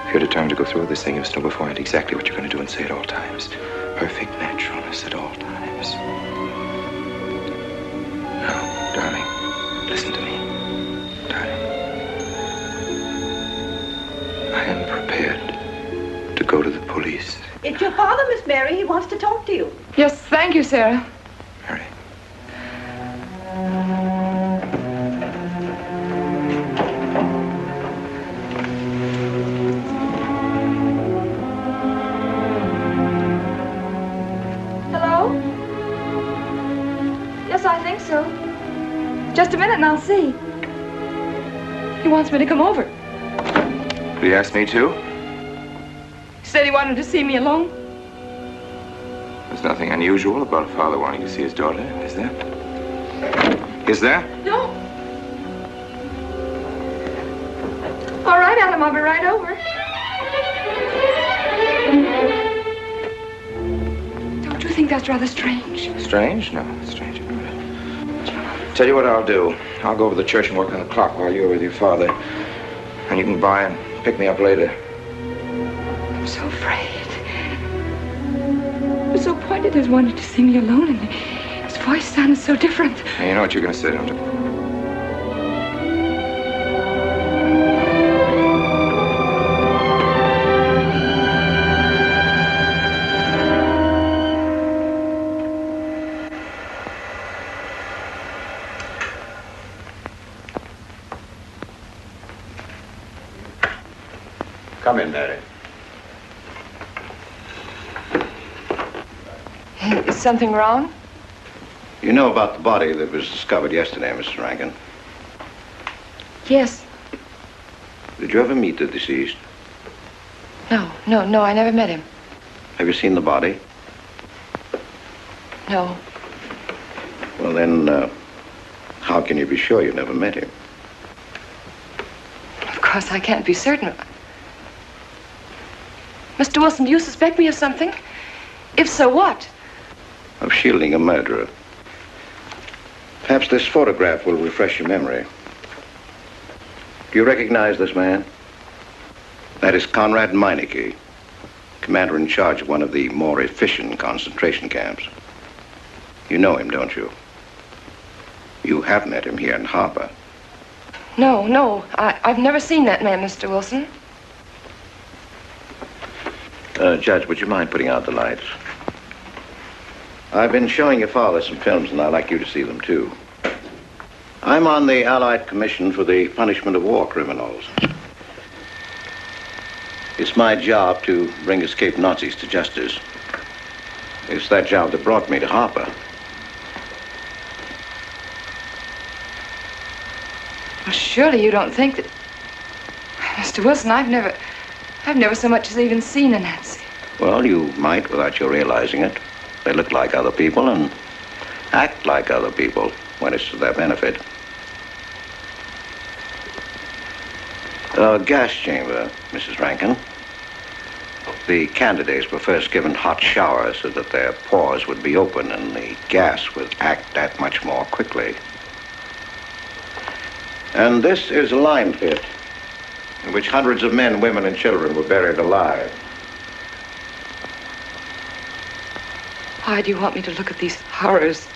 If you're determined to go through with this thing, you must know beforehand exactly what you're going to do and say at all times. Perfect naturalness at all times. Now, darling, listen to me. Darling. I am prepared to go to the police. It's your father, Miss Mary. He wants to talk to you. Yes, thank you, Sarah. Mary. Hello? Yes, I think so. Just a minute and I'll see. He wants me to come over. Did he ask me to? He said he wanted to see me alone. There's nothing unusual about a father wanting to see his daughter, is there? Is there? No. All right, Adam, I'll be right over. Don't you think that's rather strange? Strange? No, it's strange. Tell you what I'll do. I'll go over to the church and work on the clock while you're with your father. And you can by and pick me up later. I'm so afraid. He was so pointed as wanted to see me alone, and his voice sounded so different. Hey, you know what you're going to say, don't you? Come in, Mary. Is something wrong? You know about the body that was discovered yesterday, Mr. Rankin? Yes. Did you ever meet the deceased? No, I never met him. Have you seen the body? No. Well, then, how can you be sure you never met him? Of course, I can't be certain. Mr. Wilson, do you suspect me of something? If so, what? Of shielding a murderer. Perhaps this photograph will refresh your memory. Do you recognize this man? That is Conrad Meineke, commander in charge of one of the more efficient concentration camps. You know him, don't you? You have met him here in Harper. No. I've never seen that man, Mr. Wilson. Judge, would you mind putting out the lights? I've been showing your father some films, and I'd like you to see them, too. I'm on the Allied Commission for the Punishment of War Criminals. It's my job to bring escaped Nazis to justice. It's that job that brought me to Harper. Well, surely you don't think that... Mr. Wilson, I've never so much as even seen a Nazi. Well, you might without you realizing it. They look like other people and act like other people when it's to their benefit. A gas chamber, Mrs. Rankin. The candidates were first given hot showers so that their pores would be open and the gas would act that much more quickly. And this is a lime pit in which hundreds of men, women, and children were buried alive. Why do you want me to look at these horrors?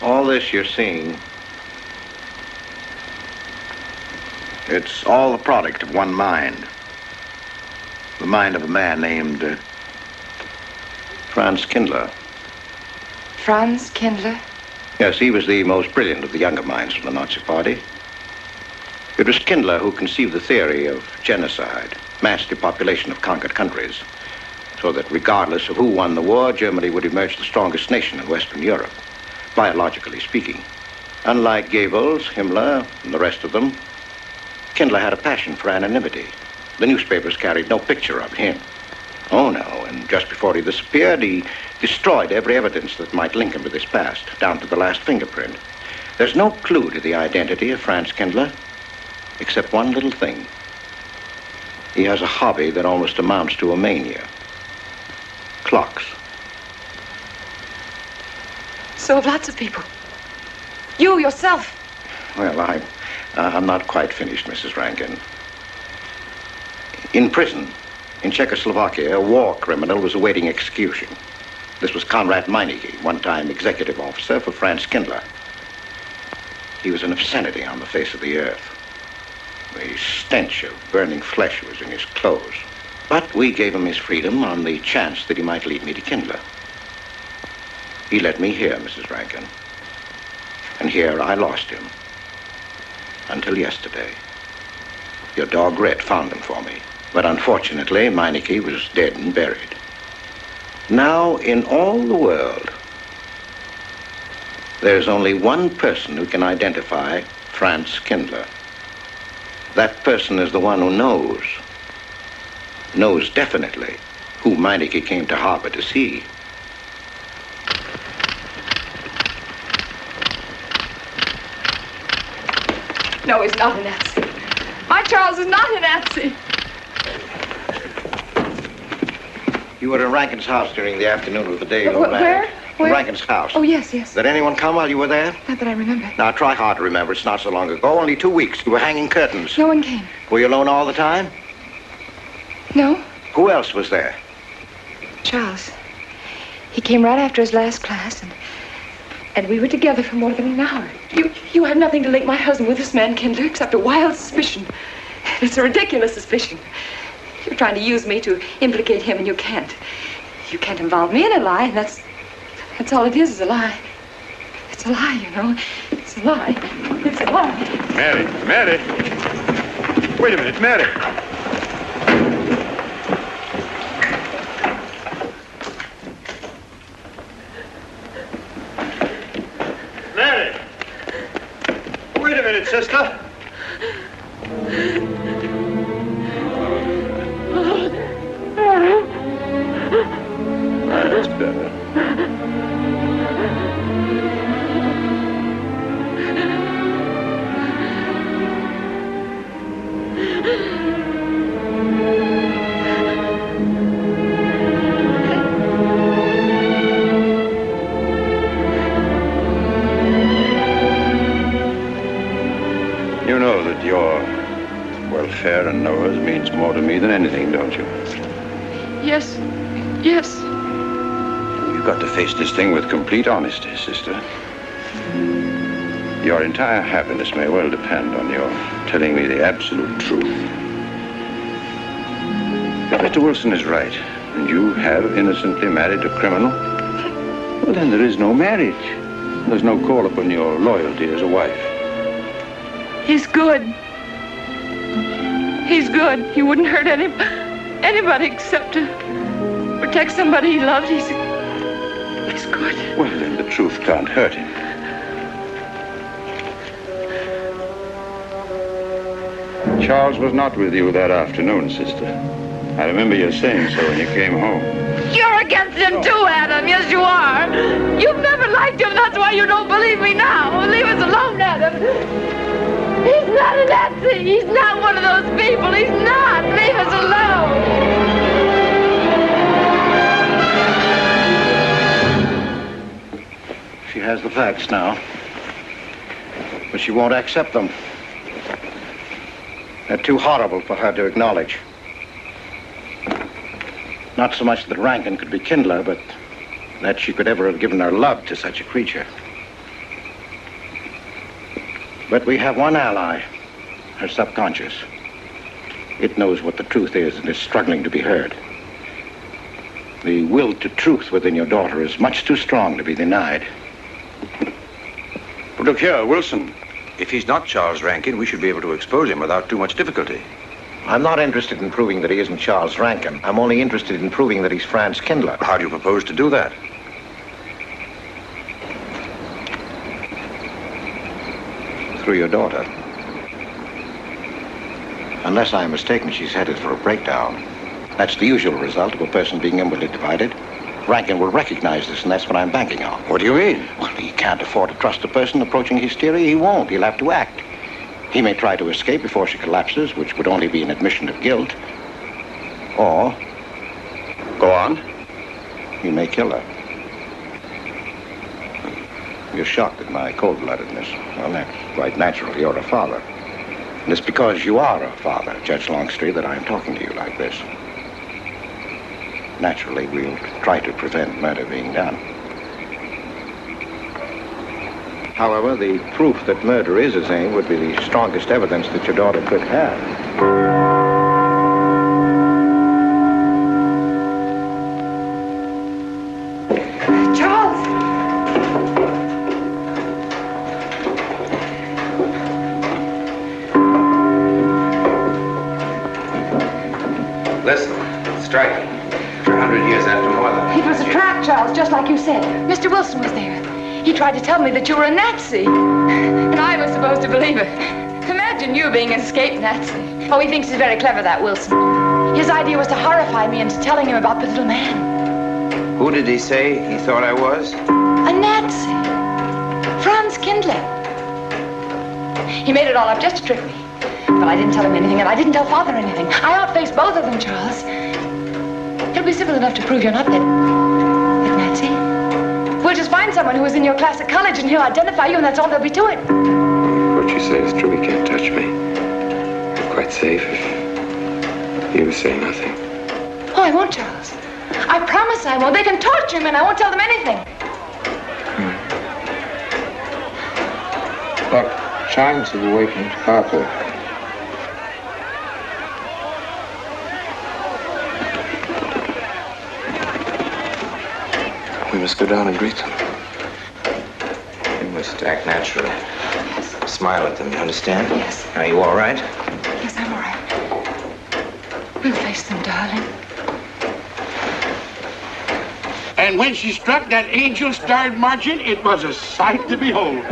All this you're seeing, it's all the product of one mind. The mind of a man named Franz Kindler. Franz Kindler? Yes, he was the most brilliant of the younger minds of the Nazi Party. It was Kindler who conceived the theory of genocide, mass depopulation of conquered countries, so that regardless of who won the war, Germany would emerge the strongest nation in Western Europe, biologically speaking. Unlike Goebbels, Himmler, and the rest of them, Kindler had a passion for anonymity. The newspapers carried no picture of him. Oh, no, and just before he disappeared, he destroyed every evidence that might link him with his past, down to the last fingerprint. There's no clue to the identity of Franz Kindler, except one little thing. He has a hobby that almost amounts to a mania. Clocks. So have lots of people. You yourself. Well, I'm not quite finished, Mrs. Rankin. In prison, in Czechoslovakia, a war criminal was awaiting execution. This was Conrad Meineke, one-time executive officer for Franz Kindler. He was an obscenity on the face of the earth. The stench of burning flesh was in his clothes. But we gave him his freedom on the chance that he might lead me to Kindler. He led me here, Mrs. Rankin. And here I lost him. Until yesterday. Your dog Red found him for me. But unfortunately, Meineke was dead and buried. Now, in all the world, there's only one person who can identify Franz Kindler. That person is the one who knows definitely who Meineke came to Harper to see. No, he's not a Nazi. My Charles is not a Nazi. You were in Rankin's house during the afternoon of the day you were married. Where? Where? Rankin's house. Oh, yes. Did anyone come while you were there? Not that I remember. Now, try hard to remember. It's not so long ago. Only 2 weeks. You were hanging curtains. No one came. Were you alone all the time? No. Who else was there? Charles. He came right after his last class, and we were together for more than an hour. You had nothing to link my husband with this man, Kindler, except a wild suspicion. It's a ridiculous suspicion. You're trying to use me to implicate him, and you can't. You can't involve me in a lie, and that's all it is a lie. It's a lie, you know. It's a lie. It's a lie. Mary. Wait a minute, Mary. Mary! Wait a minute, sister. That's better. Your welfare and Noah's means more to me than anything, don't you? Yes. Yes. You've got to face this thing with complete honesty, sister. Your entire happiness may well depend on your telling me the absolute truth. If Mr. Wilson is right, and you have innocently married a criminal, well, then there is no marriage. There's no call upon your loyalty as a wife. He's good. He's good. He wouldn't hurt anybody except to protect somebody he loved. He's good. Well, then the truth can't hurt him. Charles was not with you that afternoon, sister. I remember you saying so when you came home. You're against him too, Adam. Yes, you are. You've never liked him. That's why you don't believe me now. Leave us alone, Adam. He's not a Nazi. He's not one of those people. He's not. Leave us alone. She has the facts now, but she won't accept them. They're too horrible for her to acknowledge. Not so much that Rankin could be Kindler, but that she could ever have given her love to such a creature. But we have one ally, her subconscious. It knows what the truth is and is struggling to be heard. The will to truth within your daughter is much too strong to be denied. But look here, Wilson. If he's not Charles Rankin, we should be able to expose him without too much difficulty. I'm not interested in proving that he isn't Charles Rankin. I'm only interested in proving that he's Franz Kindler. How do you propose to do that? Through your daughter. Unless I'm mistaken, she's headed for a breakdown. That's the usual result of a person being inwardly divided. Rankin will recognize this, and that's what I'm banking on. What do you mean? Well, he can't afford to trust a person approaching hysteria. He won't. He'll have to act. He may try to escape before she collapses, which would only be an admission of guilt. Or... Go on. He may kill her. You're shocked at my cold-bloodedness. Well, that's quite natural. You're a father. And it's because you are a father, Judge Longstreet, that I'm talking to you like this. Naturally, we'll try to prevent murder being done. However, the proof that murder is his aim would be the strongest evidence that your daughter could have. Charles! Listen, striking. 100 years after more than... It was a trap, Charles, just like you said. Mr. Wilson was there. He tried to tell me that you were a Nazi. And I was supposed to believe it. Imagine you being an escaped Nazi. Oh, he thinks he's very clever, that Wilson. His idea was to horrify me into telling him about the little man. Who did he say he thought I was? A Nazi. Franz Kindler. He made it all up just to trick me. But I didn't tell him anything, and I didn't tell Father anything. I outfaced both of them, Charles. He'll be civil enough to prove you're not that Nazi. We'll just find someone who was in your class at college, and he'll identify you, and that's all there'll be to it. What you say is true. He can't touch me. I'm quite safe if you say nothing. Oh, I won't, Charles. I promise I won't. They can torture me, and I won't tell them anything. Look, signs of awakened Harper. We must go down and greet them. You must act naturally. Smile at them, you understand? Yes. Are you all right? Yes, I'm all right. We'll face them, darling. And when she struck that angel starred marching, it was a sight to behold.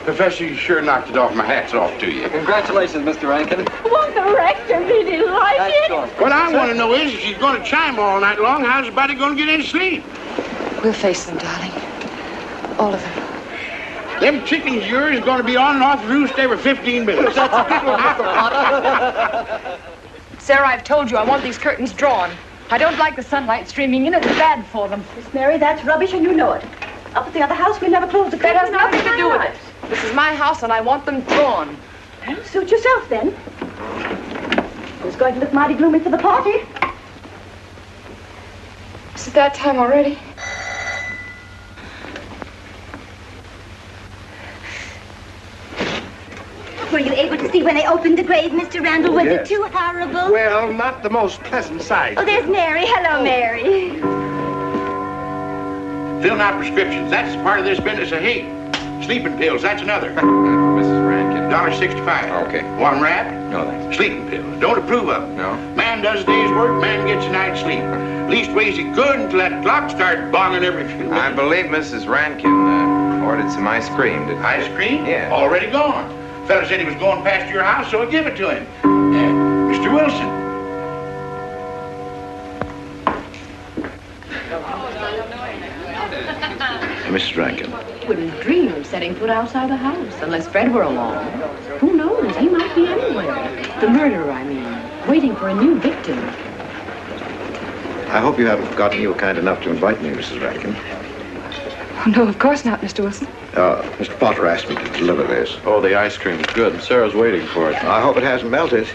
Professor, you sure knocked it off. My hat's off to you. Congratulations, Mr. Rankin. Won't the rector really like it? What I want to know is, if she's going to chime all night long, how's the body going to get any sleep? We'll face them, darling. All of them. Them chickens of yours are going to be on and off the roost every 15 minutes. Sarah, I've told you I want these curtains drawn. I don't like the sunlight streaming in. It's bad for them. Miss Mary, that's rubbish and you know it. Up at the other house, we never close the curtains. That has nothing to do with it. This is my house and I want them drawn. Suit yourself, then. It's going to look mighty gloomy for the party. Is it that time already? Were you able to see when they opened the grave, Mr. Randall? Was it too horrible? Well, not the most pleasant sight. Oh, there's Mary. Hello, Mary. Filling out prescriptions, that's part of this business of hate. Sleeping pills, that's another. Mrs. Rankin. $1.65. Okay. Want 'em wrapped? No, thanks. Sleeping pills. Don't approve of 'em. No. Man does a day's work, man gets a night's sleep. Leastways he could until that clock started bonging every few minutes. I believe Mrs. Rankin ordered some ice cream. Ice cream? Yeah. Already gone. Fella said he was going past your house, so I give it to him. Mr. Wilson. Mrs. Rankin. Wouldn't dream of setting foot outside the house unless Fred were along. Who knows? He might be anywhere. The murderer, I mean, waiting for a new victim. I hope you haven't forgotten you were kind enough to invite me, Mrs. Rankin. Oh, no, of course not, Mr. Wilson. Mr. Potter asked me to deliver this. Oh, the ice cream's good. Sarah's waiting for it. I hope it hasn't melted.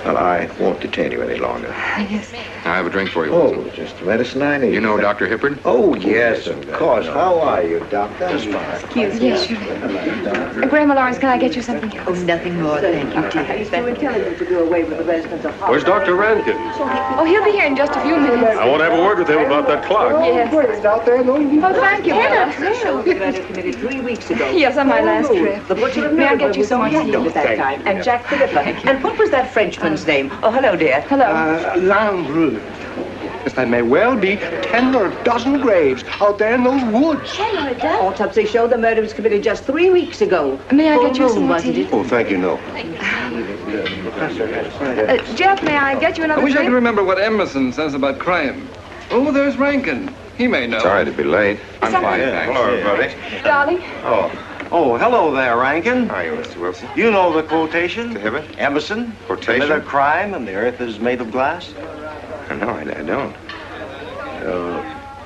Well, I won't detain you any longer. Yes. I have a drink for you. Oh, just the medicine I need. You know Dr. Hippard? Oh, yes, of course. How are you, Doctor? Just fine. Excuse me. Yes, sure. Grandma Lawrence, can I get you something else? Oh, nothing more, thank you, dear. He's too intelligent to do away with the residents of Where's Dr. Rankin? Oh, he'll be here in just a few minutes. I want to have a word with him about that clock. Yes. Out there, no? Oh, thank you, Bella. Showed the murder committed 3 weeks ago. Yes, on my last trip. The butcher of May I Melbourne get you was some on more hand tea? at that time. And Jack the Ripper. And what was that Frenchman's name? Oh, hello, dear. Hello. Landru. There may well be 10 or a dozen graves out there in those woods. 10 or a dozen? Autopsy showed the murder was committed just 3 weeks ago. May I get you Full some moon, more wasn't tea? it? Oh, thank you, no. Jeff, may I get you another I wish I drink? could remember what Emerson says about crime. Oh, there's Rankin. He may know. Sorry to be late. I'm Something- fine, thanks. Hello, everybody. Darling? Oh, hello there, Rankin. How are you, Mr. Wilson? You know the quotation? To Hibbert? Emerson. Quotation? Commit a crime and the earth is made of glass. No, I don't.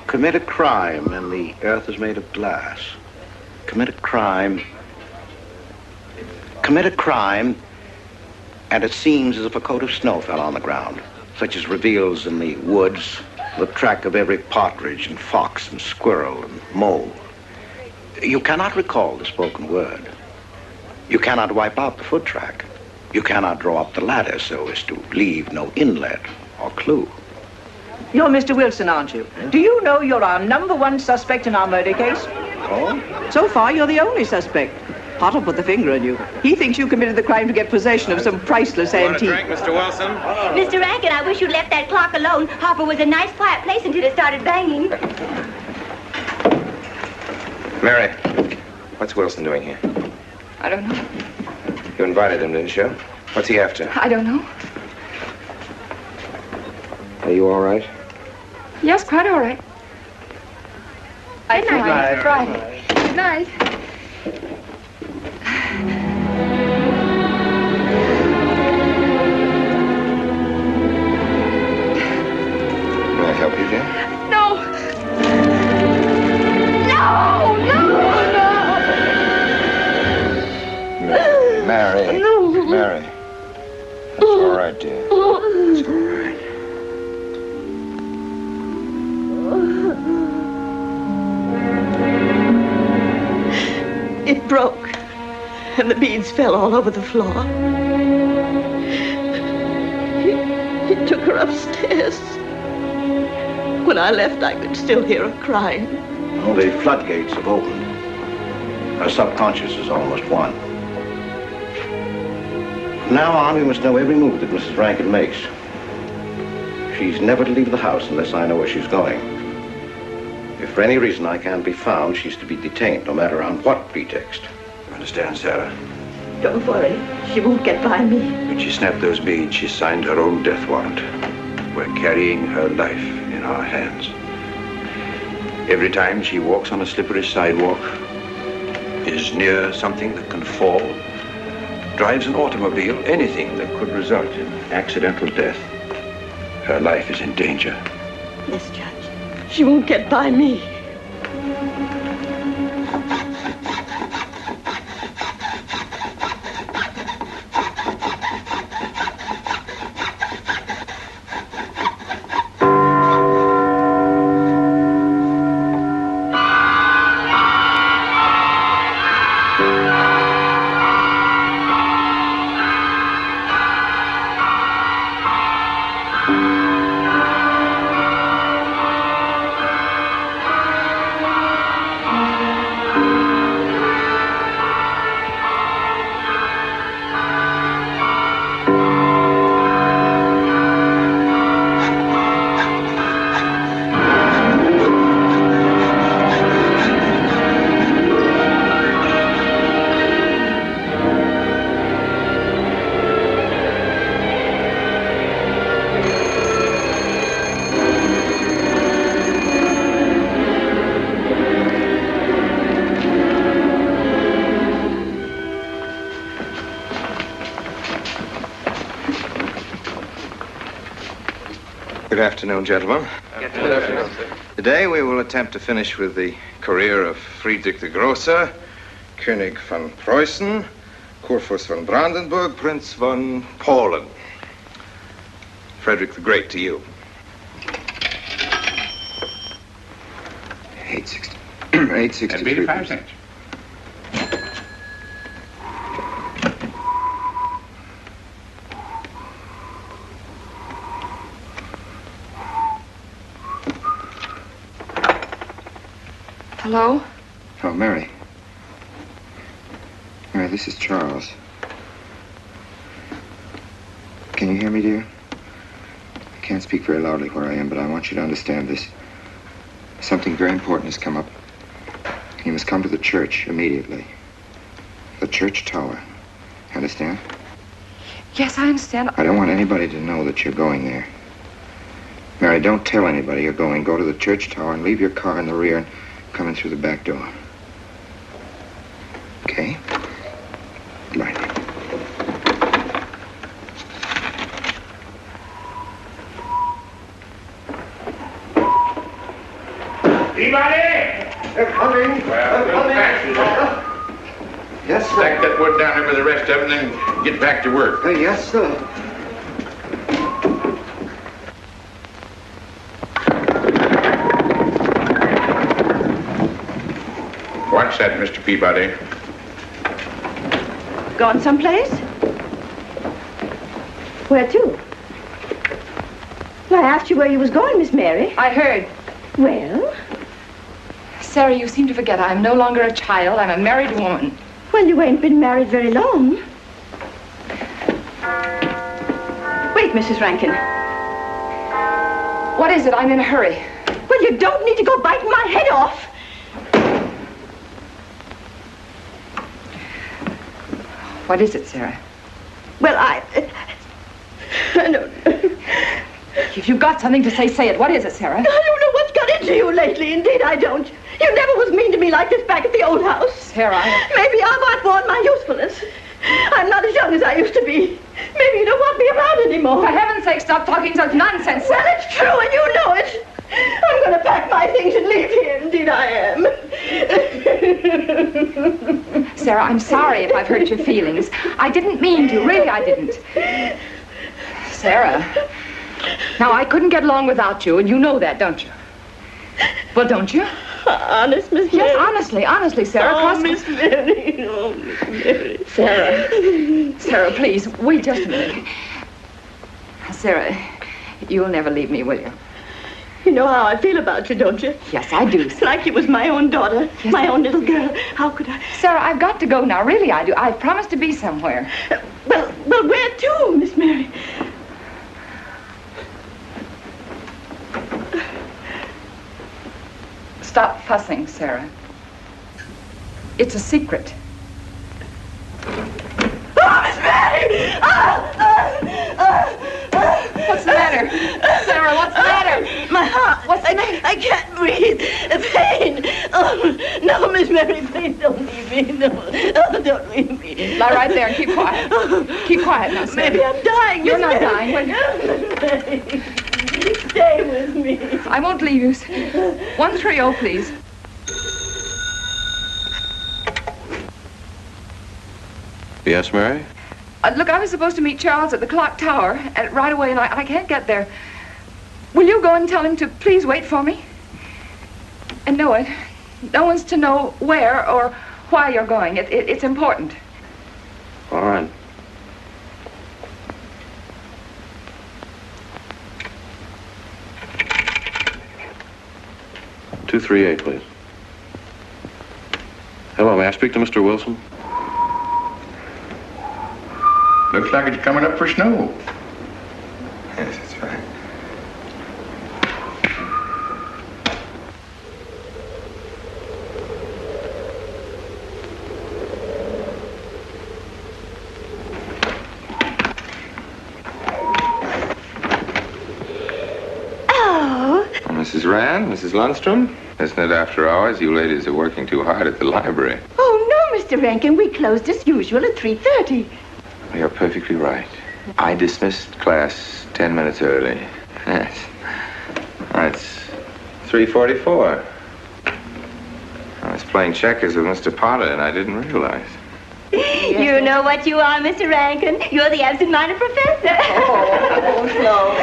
Commit a crime and the earth is made of glass. Commit a crime. Commit a crime and it seems as if a coat of snow fell on the ground, such as reveals in the woods the track of every partridge and fox and squirrel and mole. You cannot recall the spoken word. You cannot wipe out the foot track. You cannot draw up the ladder so as to leave no inlet or clue. You're Mr. Wilson, aren't you? Do you know you're our #1 suspect in our murder case? Oh? So far, you're the only suspect. Potter put the finger on you. He thinks you committed the crime to get possession of some priceless antique. Mr. Wilson? Mr. Rankin, I wish you'd left that clock alone. Harper was a nice, quiet place until it started banging. Mary, what's Wilson doing here? I don't know. You invited him, didn't you? What's he after? I don't know. Are you all right? Yes, quite all right. Good night. Friday. Good night. May I help you, dear? No! No! No! Mary. Mary. It's all right, dear. It's all right. It broke, and the beads fell all over the floor. He took her upstairs. When I left, I could still hear her crying. Well, the floodgates have opened. Her subconscious is almost won. From now on, we must know every move that Mrs. Rankin makes. She's never to leave the house unless I know where she's going. If for any reason I can't be found, she's to be detained, no matter on what pretext. Understand, Sarah? Don't worry, she won't get by me. When she snapped those beads, she signed her own death warrant. We're carrying her life in our hands. Every time she walks on a slippery sidewalk, is near something that can fall, drives an automobile, anything that could result in accidental death, her life is in danger. Yes, Judge. She won't get by me. Good afternoon, gentlemen. Good afternoon, sir. Today we will attempt to finish with the career of Friedrich the Großer, König von Preußen, Kurfürst von Brandenburg, Prince von Poland. Frederick the Great to you. 860. That'd be 85 cents. Hello? Oh, Mary. Mary, this is Charles. Can you hear me, dear? I can't speak very loudly where I am, but I want you to understand this. Something very important has come up. You must come to the church immediately. The church tower. Understand? Yes, I understand. I don't want anybody to know that you're going there. Mary, don't tell anybody you're going. Go to the church tower and leave your car in the rear and come in through the back door. Okay? Goodbye. Anybody? They're coming. Well, don't pass it. Yes, sir. Stack that wood down there with the rest of it and then get back to work. Yes, sir. What's that, Mr. Peabody? Gone someplace? Where to? Well, I asked you where you was going, Miss Mary. I heard. Well? Sarah, you seem to forget I'm no longer a child. I'm a married woman. Well, you ain't been married very long. Wait, Mrs. Rankin. What is it? I'm in a hurry. Well, you don't need to go biting my head off. What is it, Sarah? Well, I don't know. If you've got something to say, say it. What is it, Sarah? I don't know what's got into you lately. Indeed, I don't. You never was mean to me like this back at the old house. Sarah, Maybe I've outworn my usefulness. I'm not as young as I used to be. Maybe you don't want me around anymore. For heaven's sake, stop talking such nonsense. Well, it's true, and you know it. I'm going to pack my things and leave here. Indeed, I am. Sarah, I'm sorry if I've hurt your feelings. I didn't mean to. Really, I didn't. Sarah. Now, I couldn't get along without you, and you know that, don't you? Well, don't you? Honest, Miss Mary? Yes, honestly, Sarah. Oh, Miss Mary. Oh, Miss Mary. Sarah, please, wait just a minute. Sarah, you'll never leave me, will you? You know how I feel about you, don't you? Yes, I do. It's like you was my own daughter, my own little girl. How could I? Sarah, I've got to go now. Really, I do. I've promised to be somewhere. Well, where to, Miss Mary? Stop fussing, Sarah. It's a secret. Oh, Miss Mary! What's the matter? Sarah, what's the matter? My heart. What's the matter? I can't breathe. Pain. Oh, no, Miss Mary, please don't leave me. No, don't leave me. Lie right there and keep quiet. Keep quiet now, Sarah. Maybe I'm dying. You're Miss not Mary. dying. Stay with me. I won't leave you. 130, please. Yes, Mary? Look, I was supposed to meet Charles at the clock tower right away, and I can't get there. Will you go and tell him to please wait for me? And no one's to know where or why you're going. It's important. All right. $238, please. Hello, may I speak to Mr. Wilson? Looks like it's coming up for snow. Yes, that's right. Oh. Mrs. Rand, Mrs. Lundstrom, isn't it after hours? You ladies are working too hard at the library. Oh, no, Mr. Rankin. We closed as usual at 3:30. You're perfectly right. I dismissed class 10 minutes early. Yes. It's 3:44. I was playing checkers with Mr. Potter, and I didn't realize. You know what you are, Mr. Rankin. You're the absent-minded professor. Oh, no.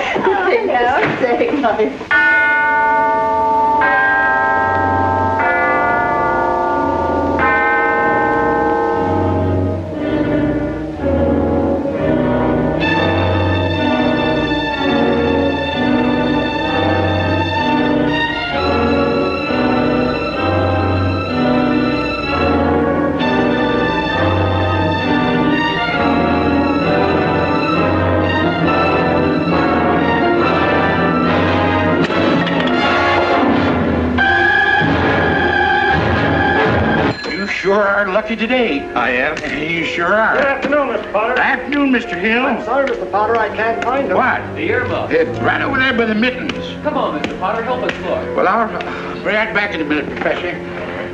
Sure are lucky today. I am. You sure are. Good afternoon, Mr. Potter. Afternoon, Mr. Hill. I'm sorry, Mr. Potter, I can't find him. What? The earmuff. It's right over there by the mittens. Come on, Mr. Potter, help us look. Well, I'll be right back in a minute, Professor.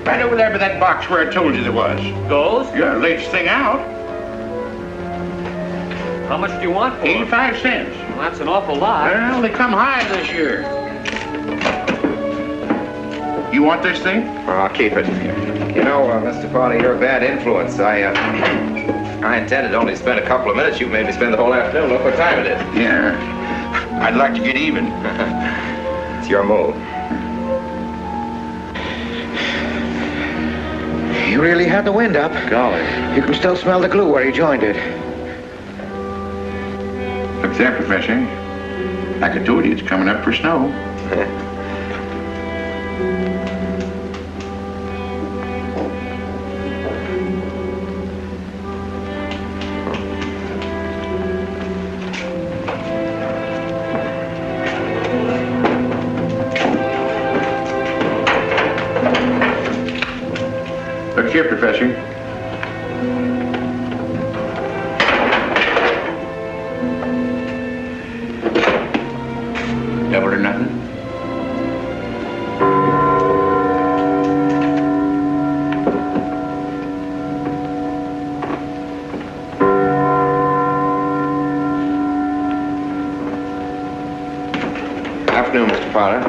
Right over there by that box where I told you there was. Those? Yeah, latest thing out. How much do you want for 85 cents. Well, that's an awful lot. Well, they come high this year. You want this thing? Well, I'll keep it. You know, Mr. Potter, you're a bad influence. I intended only to spend a couple of minutes. You made me spend the whole afternoon. Look what time it is. Yeah. I'd like to get even. It's your move. You really had the wind up. Golly. You can still smell the glue where you joined it. Look there, Professor. Like I told you, it's coming up for snow. Look here, Professor. Double or nothing? Afternoon, Mr. Potter.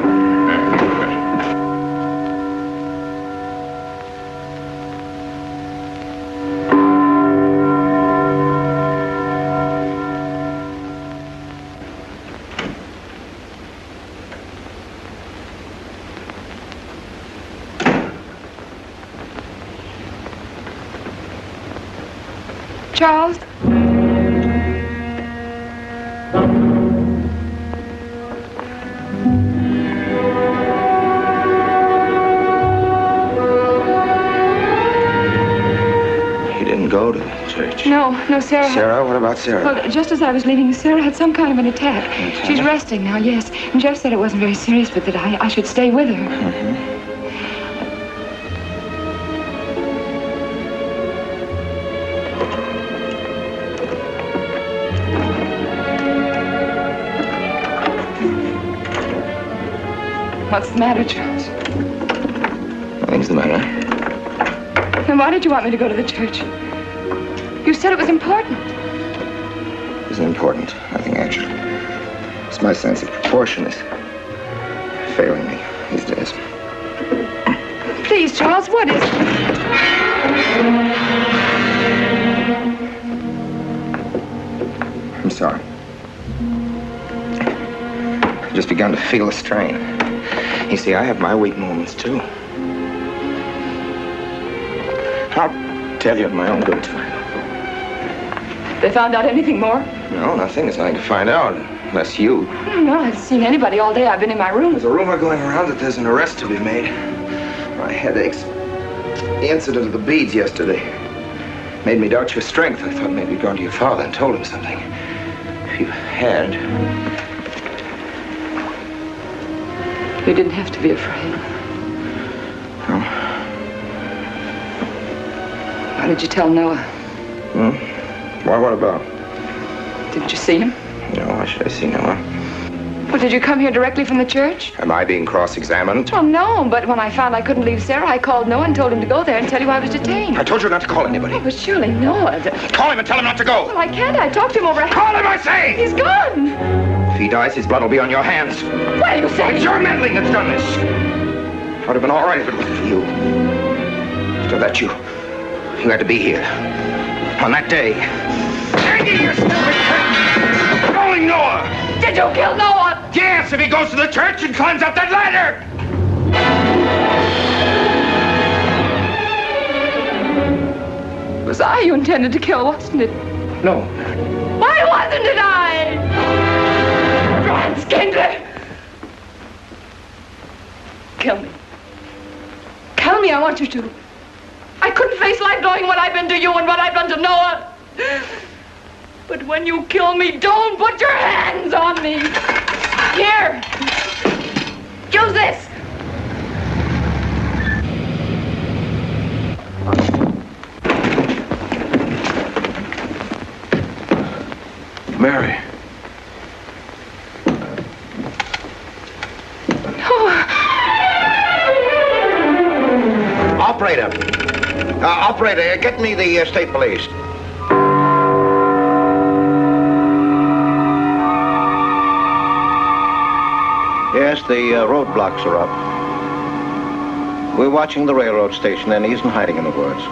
Charles? You didn't go to the church. No, Sarah. Sarah? What about Sarah? Well, just as I was leaving, Sarah had some kind of an attack. She's resting now, yes. And Jeff said it wasn't very serious, but that I should stay with her. Mm-hmm. What's the matter, Charles? Nothing's the matter. Then why did you want me to go to the church? You said it was important. It isn't important. Nothing, actually. It's my sense of proportion is failing me these days. Please, Charles, what is it? I'm sorry. I've just begun to feel the strain. You see, I have my weak moments, too. I'll tell you in my own good time. They found out anything more? No, nothing. There's nothing to find out, unless you. No, I haven't seen anybody all day. I've been in my room. There's a rumor going around that there's an arrest to be made. My headaches. The incident of the beads yesterday made me doubt your strength. I thought maybe you'd gone to your father and told him something. If you had... You didn't have to be afraid. No? Why did you tell Noah? Hmm? Why, what about? Didn't you see him? No, why should I see Noah? Well, did you come here directly from the church? Am I being cross-examined? Well, no, but when I found I couldn't leave Sarah, I called Noah and told him to go there and tell you I was detained. I told you not to call anybody. Oh, but surely Noah... Call him and tell him not to go. Well, I can't. I talked to him over... Call him, I say! He's gone! If he dies, his blood will be on your hands. What are you saying? It's your meddling that's done this. I would have been all right if it wasn't for you. So that you had to be here. On that day. Hanging your stupid curtain! Rolling Noah! Did you kill Noah? Yes, if he goes to the church and climbs up that ladder! It was I you intended to kill, wasn't it? No. Why wasn't it I? Franz Kindler! Kill me. Kill me, I want you to. I couldn't face life knowing what I've been to you and what I've done to Noah. But when you kill me, don't put your hands on me. Here. Use this. Mary. Operator, get me the state police. Yes, the roadblocks are up. We're watching the railroad station, and he isn't hiding in the woods.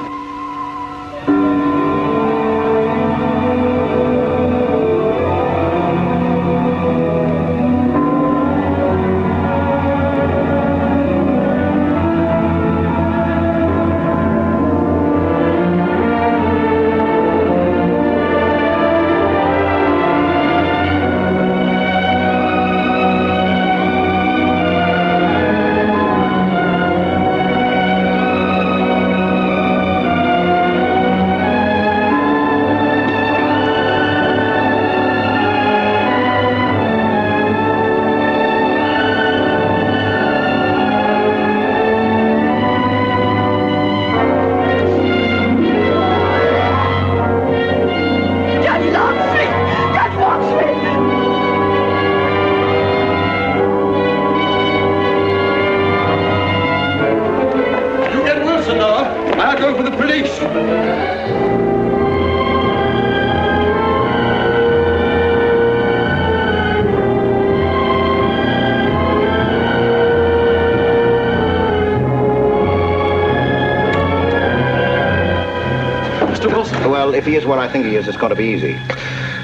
Well, if he is what I think he is, it's going to be easy.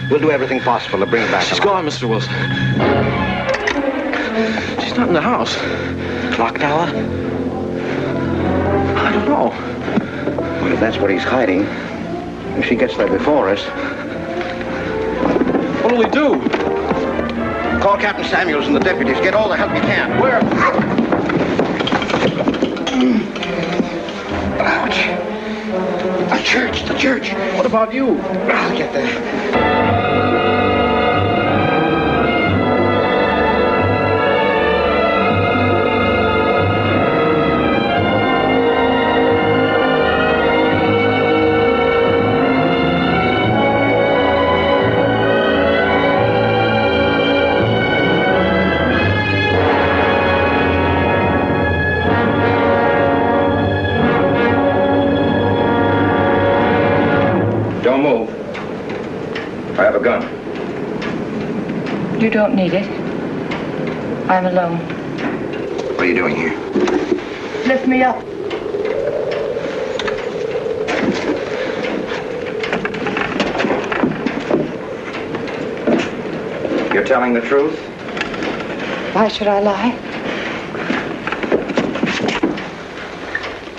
We'll do everything possible to bring him back. She's gone, Mr. Wilson. She's not in the house. Clock tower? I don't know. Well, if that's what he's hiding, if she gets there before us... What'll we do? Call Captain Samuels and the deputies. Get all the help you can. Where? Ouch. The church. What about you? I'll get there. You don't need it. I'm alone. What are you doing here? Lift me up. You're telling the truth? Why should I lie?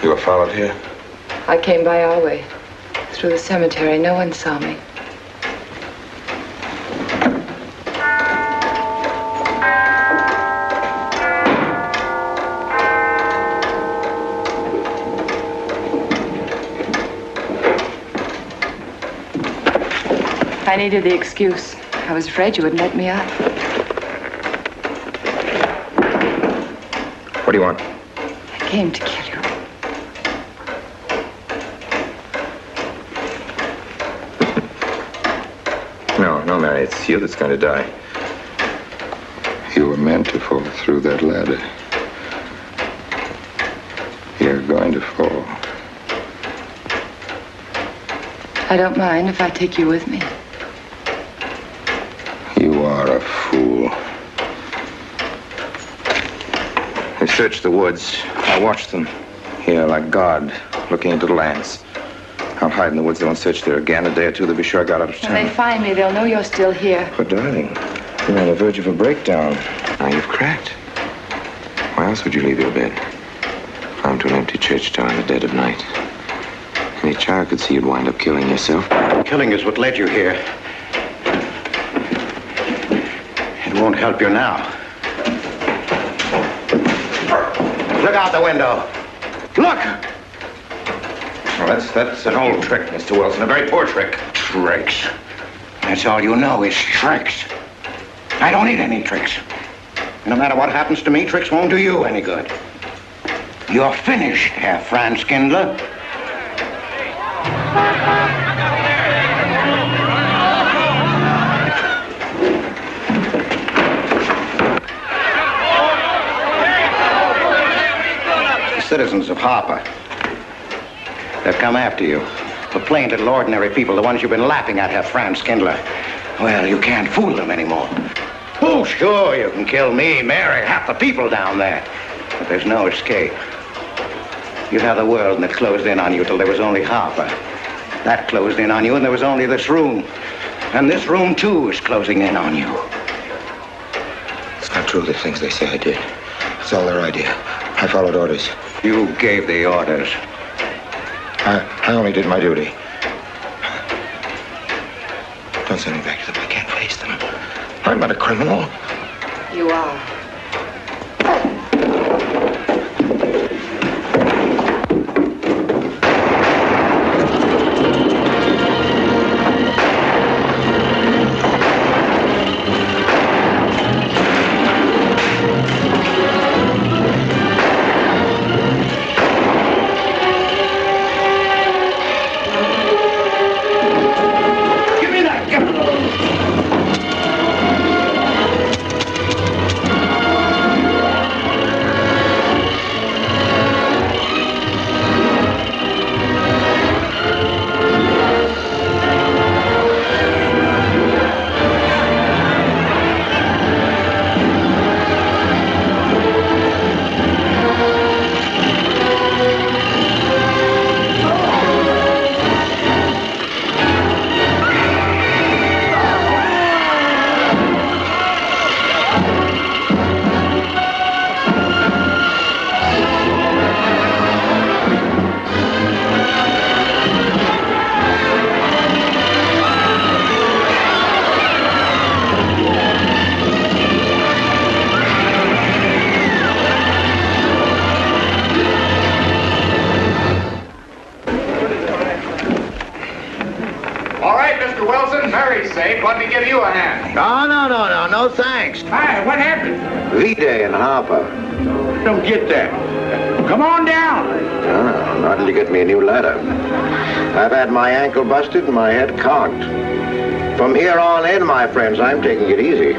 You were followed here? I came by our way. Through the cemetery. No one saw me. I needed the excuse. I was afraid you wouldn't let me up. What do you want? I came to kill you. No, Mary, it's you that's going to die. You were meant to fall through that ladder. You're going to fall. I don't mind if I take you with me. You are a fool. They searched the woods. I watched them. Here, like God, looking into the lands. I'll hide in the woods. They won't search there again. A day or two, they'll be sure I got out of town. When they find me, they'll know you're still here. But, darling, you're on the verge of a breakdown. Now you've cracked. Why else would you leave your bed? Climb to an empty church tower in the dead of night. Any child could see you'd wind up killing yourself. Killing is what led you here. It won't help you now. Look out the window. Look! Well, that's an old trick, Mr. Wilson. A very poor trick. Tricks. That's all you know is tricks. I don't need any tricks. No matter what happens to me, tricks won't do you any good. You're finished, Herr Franz Kindler. The citizens of Harper. They've come after you. The plain little ordinary people, the ones you've been laughing at, Herr Franz Kindler. Well, you can't fool them anymore. Oh, sure, you can kill me, Mary, half the people down there. But there's no escape. You have the world, and it closed in on you till there was only Harper. That closed in on you, and there was only this room. And this room, too, is closing in on you. It's not true, the things they say I did. It's all their idea. I followed orders. You gave the orders. I only did my duty. Don't send me back to them. I can't face them. I'm not a criminal. You are. Let me give you a hand. No, thanks. Hi, what happened? V-Day in Harper. Don't get that. Come on down. Oh, not till you get me a new ladder. I've had my ankle busted and my head cocked. From here on in, my friends, I'm taking it easy.